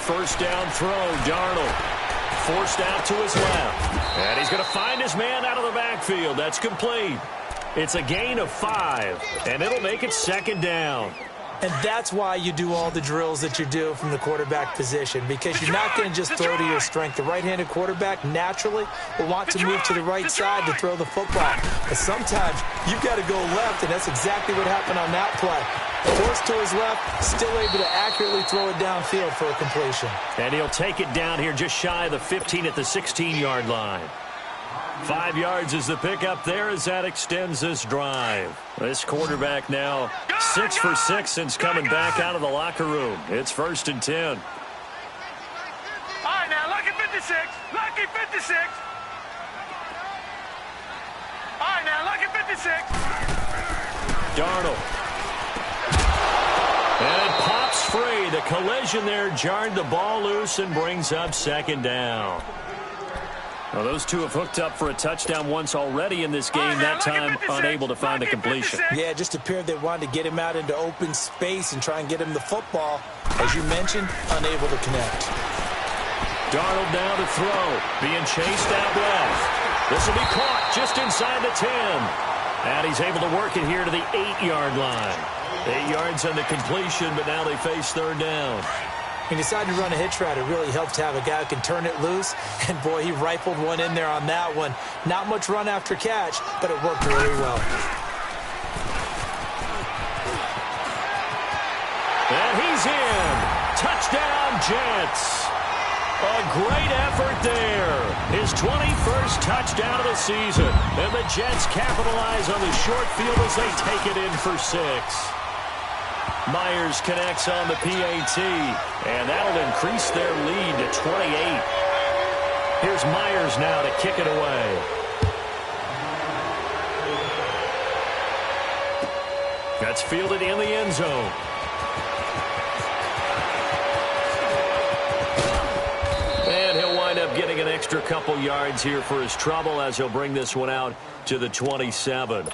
First down throw, Darnold forced out to his left. And he's going to find his man out of the backfield. That's complete. It's a gain of 5, and it'll make it 2nd down. And that's why you do all the drills that you do from the quarterback position, because you're not going to just throw to your strength. The right-handed quarterback naturally will want to move to the right side to throw the football. But sometimes you've got to go left, and that's exactly what happened on that play. Forced to his left, still able to accurately throw it downfield for a completion. And he'll take it down here just shy of the 15 at the 16-yard line. 5 yards is the pickup there as that extends this drive. This quarterback now 6 for 6 since coming back out of the locker room. It's 1st and 10. All right, now, lucky 56. Lucky 56. All right, now, lucky 56. Darnold. And it pops free. The collision there jarred the ball loose and brings up 2nd down. Well, those two have hooked up for a touchdown once already in this game, that time unable to find a completion. Yeah, it just appeared they wanted to get him out into open space and try and get him the football. As you mentioned, unable to connect. Darnold now to throw, being chased out left. This will be caught just inside the 10. And he's able to work it here to the 8-yard line. 8 yards on the completion, but now they face 3rd down. He decided to run a hitch route. It really helped to have a guy who can turn it loose. And, boy, he rifled one in there on that one. Not much run after catch, but it worked really well. And he's in. Touchdown, Jets. A great effort there. His 21st touchdown of the season. And the Jets capitalize on the short field as they take it in for 6. Myers connects on the PAT, and that'll increase their lead to 28. Here's Myers now to kick it away. That's fielded in the end zone. And he'll wind up getting an extra couple yards here for his trouble as he'll bring this one out to the 27.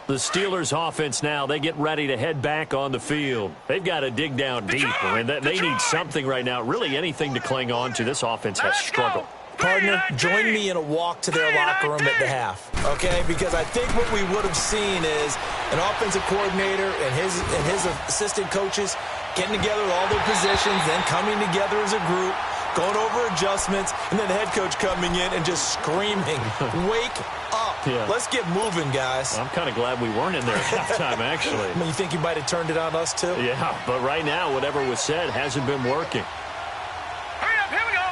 The Steelers offense now, they get ready to head back on the field. They've got to dig down deep. I mean, they need something right now, really anything to cling on to. This offense has struggled. Partner, join me in a walk to their locker room at the half, okay? Because I think what we would have seen is an offensive coordinator and his assistant coaches getting together all their positions, then coming together as a group, going over adjustments, and then the head coach coming in and just screaming, wake up. Yeah. Let's get moving, guys. I'm kind of glad we weren't in there at halftime, actually. I mean, you think you might have turned it on us, too? Yeah, but right now, whatever was said hasn't been working. Hurry up, here we go.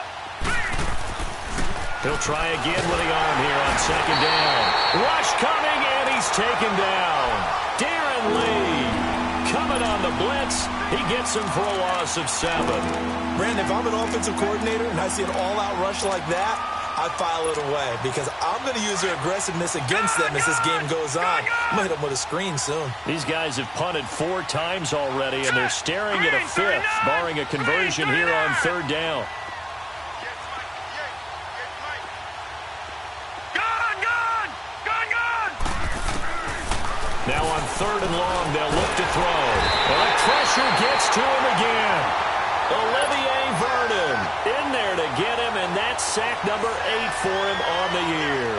He'll try again with the arm here on second down. Rush coming, and he's taken down. Darren Lee coming on the blitz. He gets him for a loss of 7. Brandon, if I'm an offensive coordinator and I see an all-out rush like that, I file it away because I'm going to use their aggressiveness against them as this game goes on. I'm going to hit them with a screen soon. These guys have punted 4 times already, and they're staring at a 5th, barring a conversion here on third down. Now on third and long, they'll look to throw. And the pressure gets to him again. Olivier Vernon in there to get him, and that's sack number 8 for him on the year.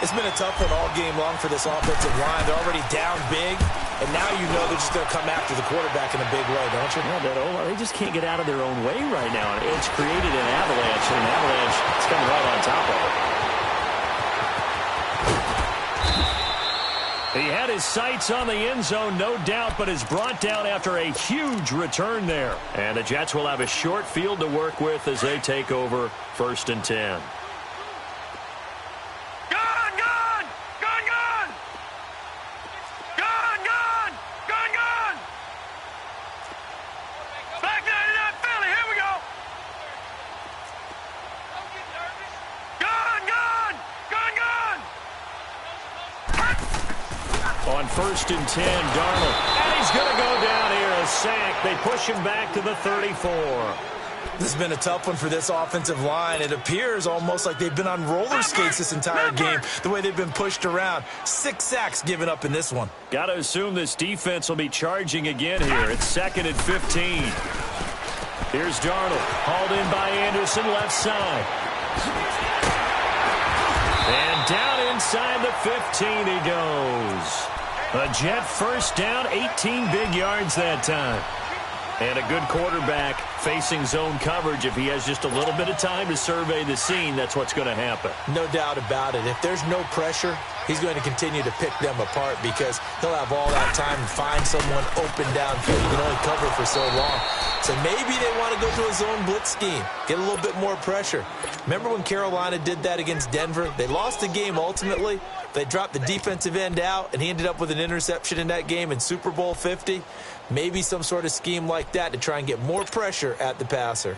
It's been a tough one all game long for this offensive line. They're already down big, and now you know they're just going to come after the quarterback in a big way, don't you? Yeah, they just can't get out of their own way right now. It's created an avalanche, and an avalanche is coming right on top of it. He had his sights on the end zone, no doubt, but is brought down after a huge return there. And the Jets will have a short field to work with as they take over 1st and 10. On 1st and 10, Darnold. And he's going to go down here, a sack. They push him back to the 34. This has been a tough one for this offensive line. It appears almost like they've been on roller skates this entire game, the way they've been pushed around. 6 sacks given up in this one. Got to assume this defense will be charging again here. It's 2nd and 15. Here's Darnold, hauled in by Anderson, left side. And down inside the 15 he goes. A Jet first down, 18 big yards that time. And a good quarterback facing zone coverage. If he has just a little bit of time to survey the scene, that's what's going to happen. No doubt about it. If there's no pressure, he's going to continue to pick them apart because he'll have all that time to find someone open downfield. You can only cover for so long. So maybe they want to go to a zone blitz scheme, get a little bit more pressure. Remember when Carolina did that against Denver? They lost the game ultimately. They dropped the defensive end out, and he ended up with an interception in that game in Super Bowl 50. Maybe some sort of scheme like that to try and get more pressure at the passer.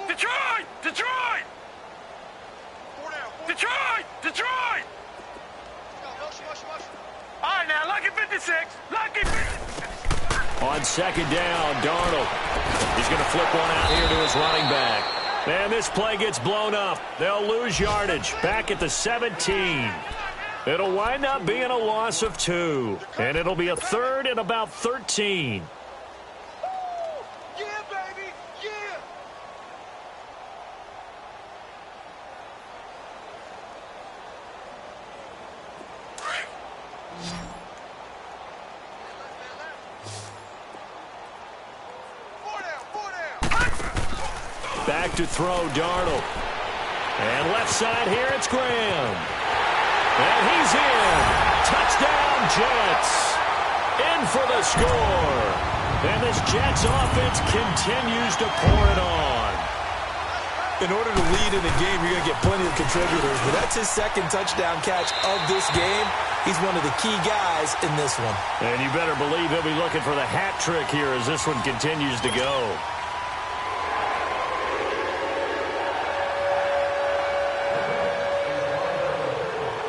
Detroit! Detroit! Detroit! Detroit! All right, now, lucky 56. Lucky 56. On second down, Darnold. He's going to flip one out here to his running back. And this play gets blown up. They'll lose yardage back at the 17. It'll wind up being a loss of 2. And it'll be a 3rd and about 13. Yeah, baby, yeah. Back to throw, Darnold. And left side here, it's Graham. And he's in. Touchdown, Jets. In for the score. And this Jets offense continues to pour it on. In order to lead in a game, you're going to get plenty of contributors. But that's his second touchdown catch of this game. He's one of the key guys in this one. And you better believe he'll be looking for the hat trick here as this one continues to go.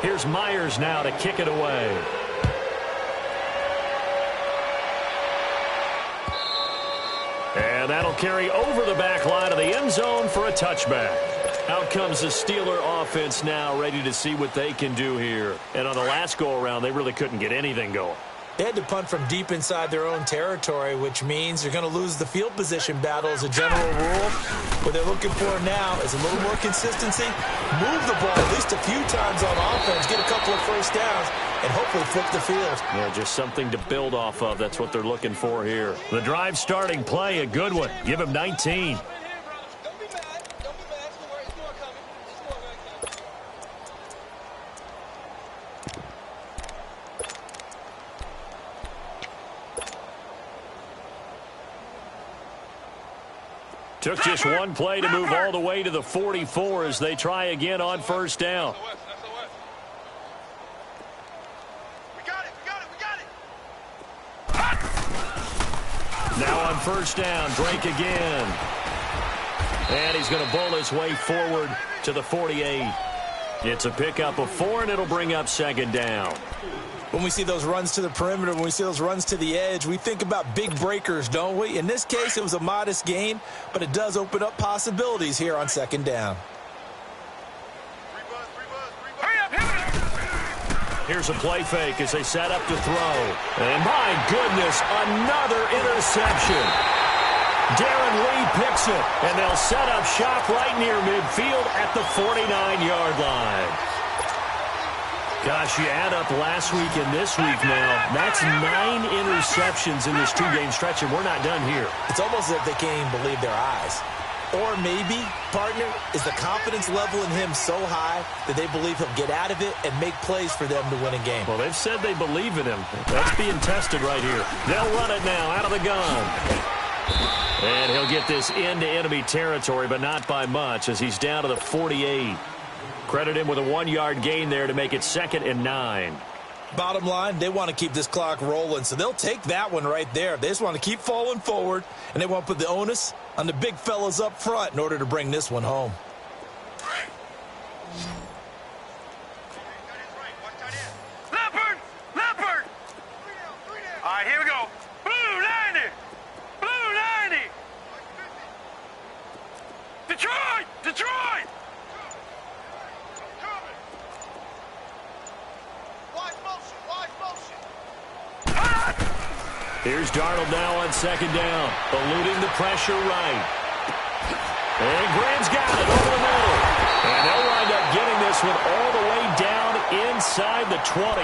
Here's Myers now to kick it away. And that'll carry over the back line of the end zone for a touchback. Out comes the Steeler offense now, ready to see what they can do here. And on the last go-around, they really couldn't get anything going. They had to punt from deep inside their own territory, which means you're going to lose the field position battle as a general rule. What they're looking for now is a little more consistency, move the ball at least a few times on offense, get a couple of first downs, and hopefully flip the field. Yeah, just something to build off of. That's what they're looking for here. The drive starting play, a good one. Give him 19. Took just one play to move all the way to the 44 as they try again on first down. Now on first down, Drake again. And he's going to bowl his way forward to the 48. It's a pickup of 4, and it'll bring up second down. When we see those runs to the perimeter, when we see those runs to the edge, we think about big breakers, don't we? In this case, it was a modest gain, but it does open up possibilities here on second down. Here's a play fake as they set up to throw. And my goodness, another interception. Darren Lee picks it, and they'll set up shop right near midfield at the 49-yard line. Gosh, you add up last week and this week now, that's 9 interceptions in this two-game stretch, and we're not done here. It's almost as if they can't even believe their eyes. Or maybe, partner, is the confidence level in him so high that they believe he'll get out of it and make plays for them to win a game. Well, they've said they believe in him. That's being tested right here. They'll run it now out of the gun. And he'll get this into enemy territory, but not by much as he's down to the 48. Credit him with a 1-yard gain there to make it 2nd and 9. Bottom line, they want to keep this clock rolling, so they'll take that one right there. They just want to keep falling forward, and they want to put the onus on the big fellas up front in order to bring this one home. Leopard! Leopard! All right, here we go. Blue 90! Blue 90! Detroit! Detroit! Here's Darnold now on second down, eluding the pressure right. And Graham's got it over the middle. And they'll wind up getting this one all the way down inside the 20.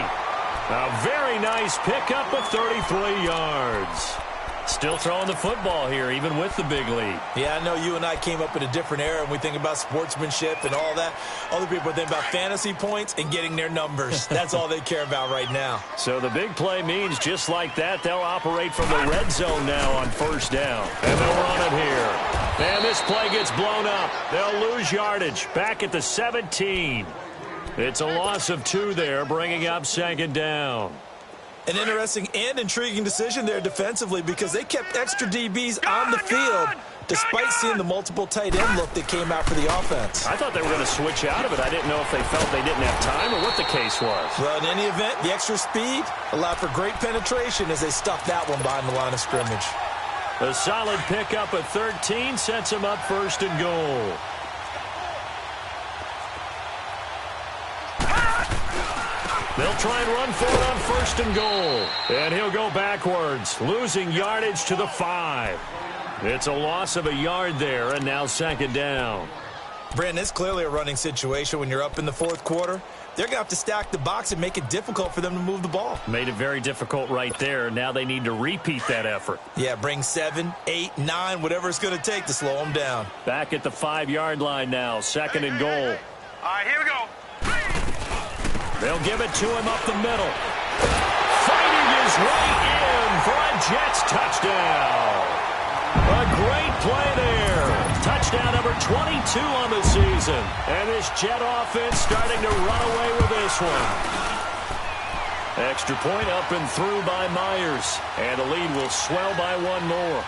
A very nice pickup of 33 yards. Still throwing the football here, even with the big lead. Yeah, I know you and I came up in a different era, and we think about sportsmanship and all that. Other people think about fantasy points and getting their numbers. That's all they care about right now. So the big play means just like that, they'll operate from the red zone now on first down. And they'll run it here. And this play gets blown up. They'll lose yardage back at the 17. It's a loss of 2 there, bringing up second down. An interesting and intriguing decision there defensively because they kept extra DBs on the field despite seeing the multiple tight end look that came out for the offense. I thought they were going to switch out of it. I didn't know if they felt they didn't have time or what the case was. Well, in any event, the extra speed allowed for great penetration as they stuffed that one behind the line of scrimmage. A solid pickup at 13 sets him up 1st and goal. They'll try and run for it on 1st and goal. And he'll go backwards, losing yardage to the 5. It's a loss of a yard there, and now 2nd down. Brandon, it's clearly a running situation when you're up in the 4th quarter. They're going to have to stack the box and make it difficult for them to move the ball. Made it very difficult right there. Now they need to repeat that effort. Yeah, bring 7, 8, 9, whatever it's going to take to slow them down. Back at the 5-yard line now, 2nd and goal. All right, here we go. They'll give it to him up the middle. Fighting his way in for a Jets touchdown. A great play there. Touchdown number 22 on the season. And this Jet offense starting to run away with this one. Extra point up and through by Myers. And the lead will swell by one more.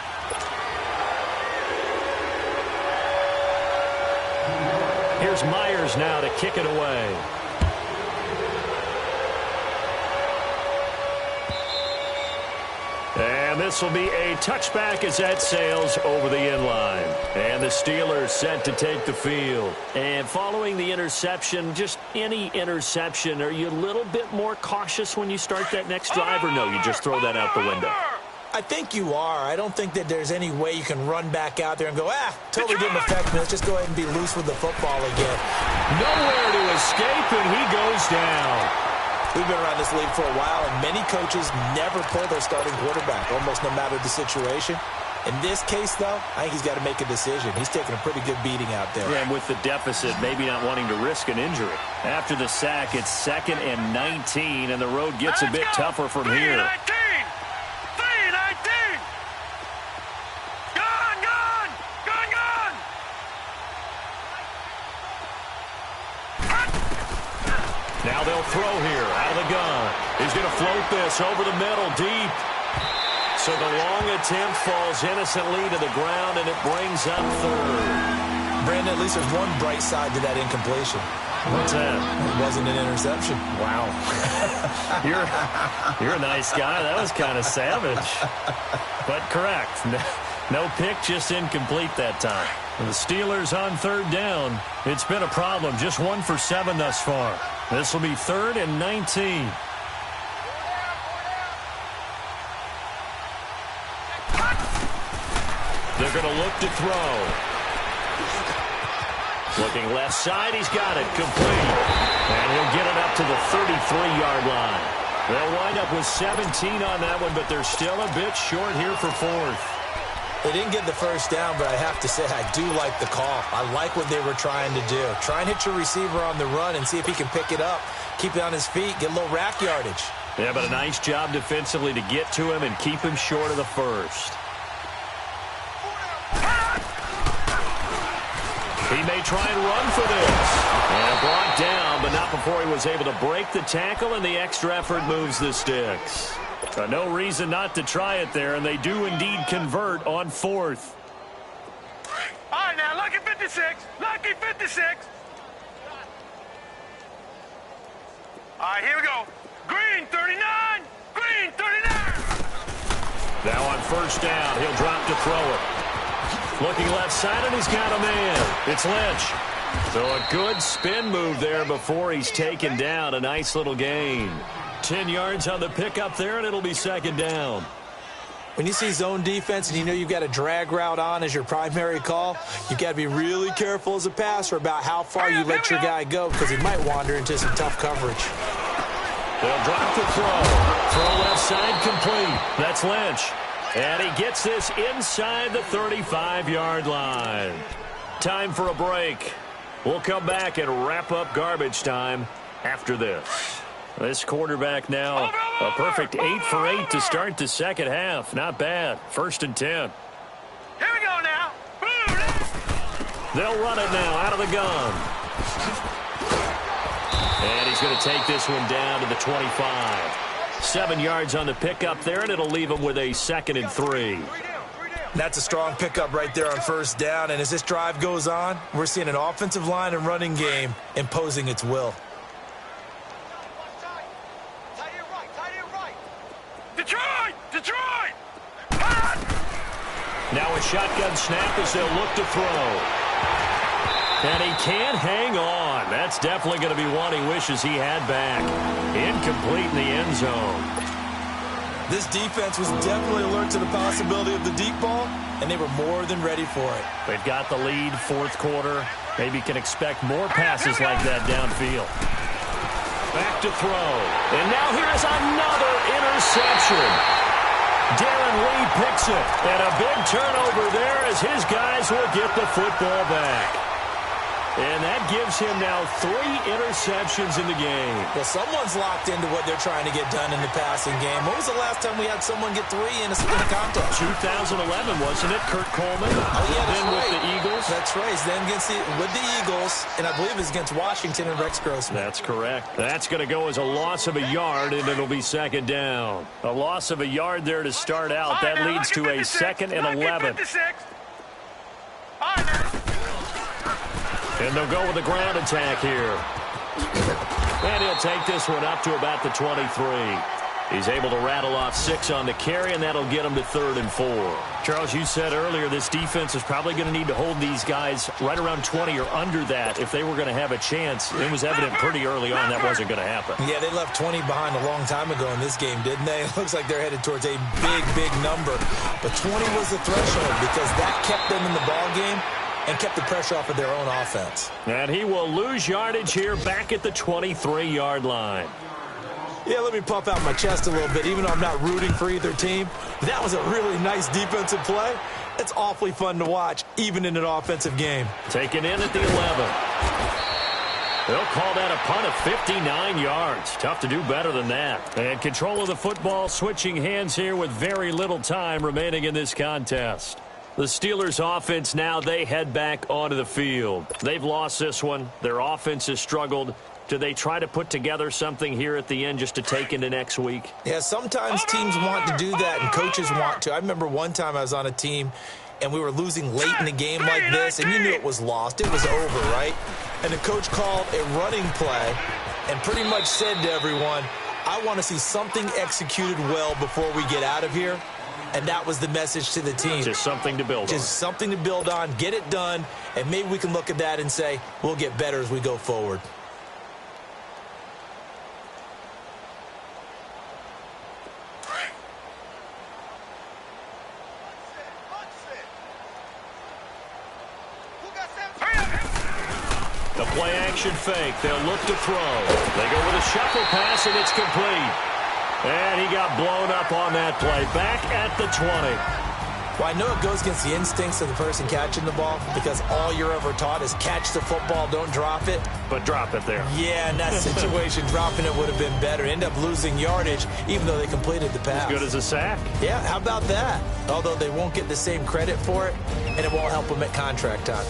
Here's Myers now to kick it away. And this will be a touchback as that sails over the end line. And the Steelers set to take the field. And following the interception, just any interception, are you a little bit more cautious when you start that next drive, or no, you just throw that out the window? I think you are. I don't think that there's any way you can run back out there and go, totally didn't affect me. Let's just go ahead and be loose with the football again. Nowhere to escape, and he goes down. We've been around this league for a while, and many coaches never pull their starting quarterback, almost no matter the situation. In this case, though, I think he's got to make a decision. He's taking a pretty good beating out there. Yeah, and with the deficit, maybe not wanting to risk an injury. After the sack, it's 2nd and 19, and the road gets a bit tougher from here. 3-19! Now they'll throw here out of the gun. He's going to float this over the middle deep. So the long attempt falls innocently to the ground, and it brings up third. Brandon, at least there's one bright side to that incompletion. What's that? It wasn't an interception. Wow. You're a nice guy. That was kind of savage. But correct. No pick, just incomplete that time. The Steelers on 3rd down. It's been a problem. Just 1 for 7 thus far. This will be 3rd and 19. They're going to look to throw. Looking left side. He's got it. Complete. And he'll get it up to the 33-yard line. They'll wind up with 17 on that one, but they're still a bit short here for 4th. They didn't get the first down, but I have to say I do like the call. I like what they were trying to do. Try and hit your receiver on the run and see if he can pick it up, keep it on his feet, get a little rack yardage. Yeah, but a nice job defensively to get to him and keep him short of the first. He may try and run for this. And brought down, but not before he was able to break the tackle, and the extra effort moves the sticks. No reason not to try it there, and they do indeed convert on 4th. All right, now, lucky 56. Lucky 56. All right, here we go. Green 39. Green 39. Now on 1st down, he'll drop to throw it. Looking left side, and he's got a man. It's Lynch. So a good spin move there before he's taken down. A nice little gain. 10 yards on the pickup there, and it'll be 2nd down. When you see zone defense and you know you've got a drag route on as your primary call, you've got to be really careful as a passer about how far you let your guy go, because he might wander into some tough coverage. They'll drop the throw. Throw left side complete. That's Lynch. And he gets this inside the 35-yard line. Time for a break. We'll come back and wrap up garbage time after this. This quarterback now a perfect 8 for 8 to start the second half. Not bad. 1st and 10. Here we go now. They'll run it now out of the gun. And he's going to take this one down to the 25. 7 yards on the pickup there, and it'll leave him with a 2nd and 3. That's a strong pickup right there on 1st down, and as this drive goes on, we're seeing an offensive line and running game imposing its will. Detroit! Detroit! Now a shotgun snap as they'll look to throw. And he can't hang on. That's definitely going to be one he wishes he had back. Incomplete in the end zone. This defense was definitely alert to the possibility of the deep ball, and they were more than ready for it. They've got the lead, 4th quarter. Maybe can expect more passes like that downfield. Back to throw. And now here's another interception. Darren Lee picks it. And a big turnover there as his guys will get the football back. And that gives him now 3 interceptions in the game. Well, someone's locked into what they're trying to get done in the passing game. When was the last time we had someone get 3 in a contest? 2011, wasn't it? Kurt Coleman. Oh, yeah, that's then right. with the Eagles. That's right. Then with the Eagles, and I believe it's against Washington and Rex Grossman. That's correct. That's going to go as a loss of a yard, and it'll be second down. A loss of a yard there to start out. That leads to a 2nd and 11. And they'll go with a ground attack here. And he'll take this one up to about the 23. He's able to rattle off 6 on the carry, and that'll get him to 3rd and 4. Charles, you said earlier this defense is probably going to need to hold these guys right around 20 or under that if they were going to have a chance. It was evident pretty early on that wasn't going to happen. Yeah, they left 20 behind a long time ago in this game, didn't they? It looks like they're headed towards a big, big number. But 20 was the threshold because that kept them in the ball game and kept the pressure off of their own offense. And he will lose yardage here back at the 23-yard line. Yeah, let me puff out my chest a little bit, even though I'm not rooting for either team. That was a really nice defensive play. It's awfully fun to watch, even in an offensive game. Taken in at the 11. They'll call that a punt of 59 yards. Tough to do better than that. And control of the football switching hands here with very little time remaining in this contest. The Steelers' offense now, they head back onto the field. They've lost this one. Their offense has struggled. Do they try to put together something here at the end just to take into next week? Yeah, sometimes teams want to do that and coaches want to. I remember one time I was on a team and we were losing late in the game like this, and you knew it was lost. It was over, right? And the coach called a running play and pretty much said to everyone, I want to see something executed well before we get out of here. And that was the message to the team. Just something to build on. Just something to build on, get it done, and maybe we can look at that and say, we'll get better as we go forward. The play-action fake. They'll look to throw. They go with a shuffle pass, and it's complete. And he got blown up on that play. Back at the 20. Well, I know it goes against the instincts of the person catching the ball because all you're ever taught is catch the football, don't drop it. But drop it there. Yeah, in that situation, dropping it would have been better. End up losing yardage, even though they completed the pass. As good as a sack. Yeah, how about that? Although they won't get the same credit for it, and it won't help them at contract time.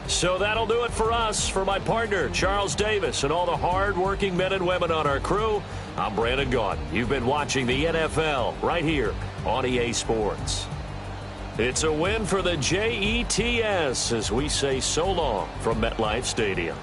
So that'll do it for us. For my partner, Charles Davis, and all the hard-working men and women on our crew, I'm Brandon Gaudin. You've been watching the NFL right here on EA Sports. It's a win for the Jets as we say so long from MetLife Stadium.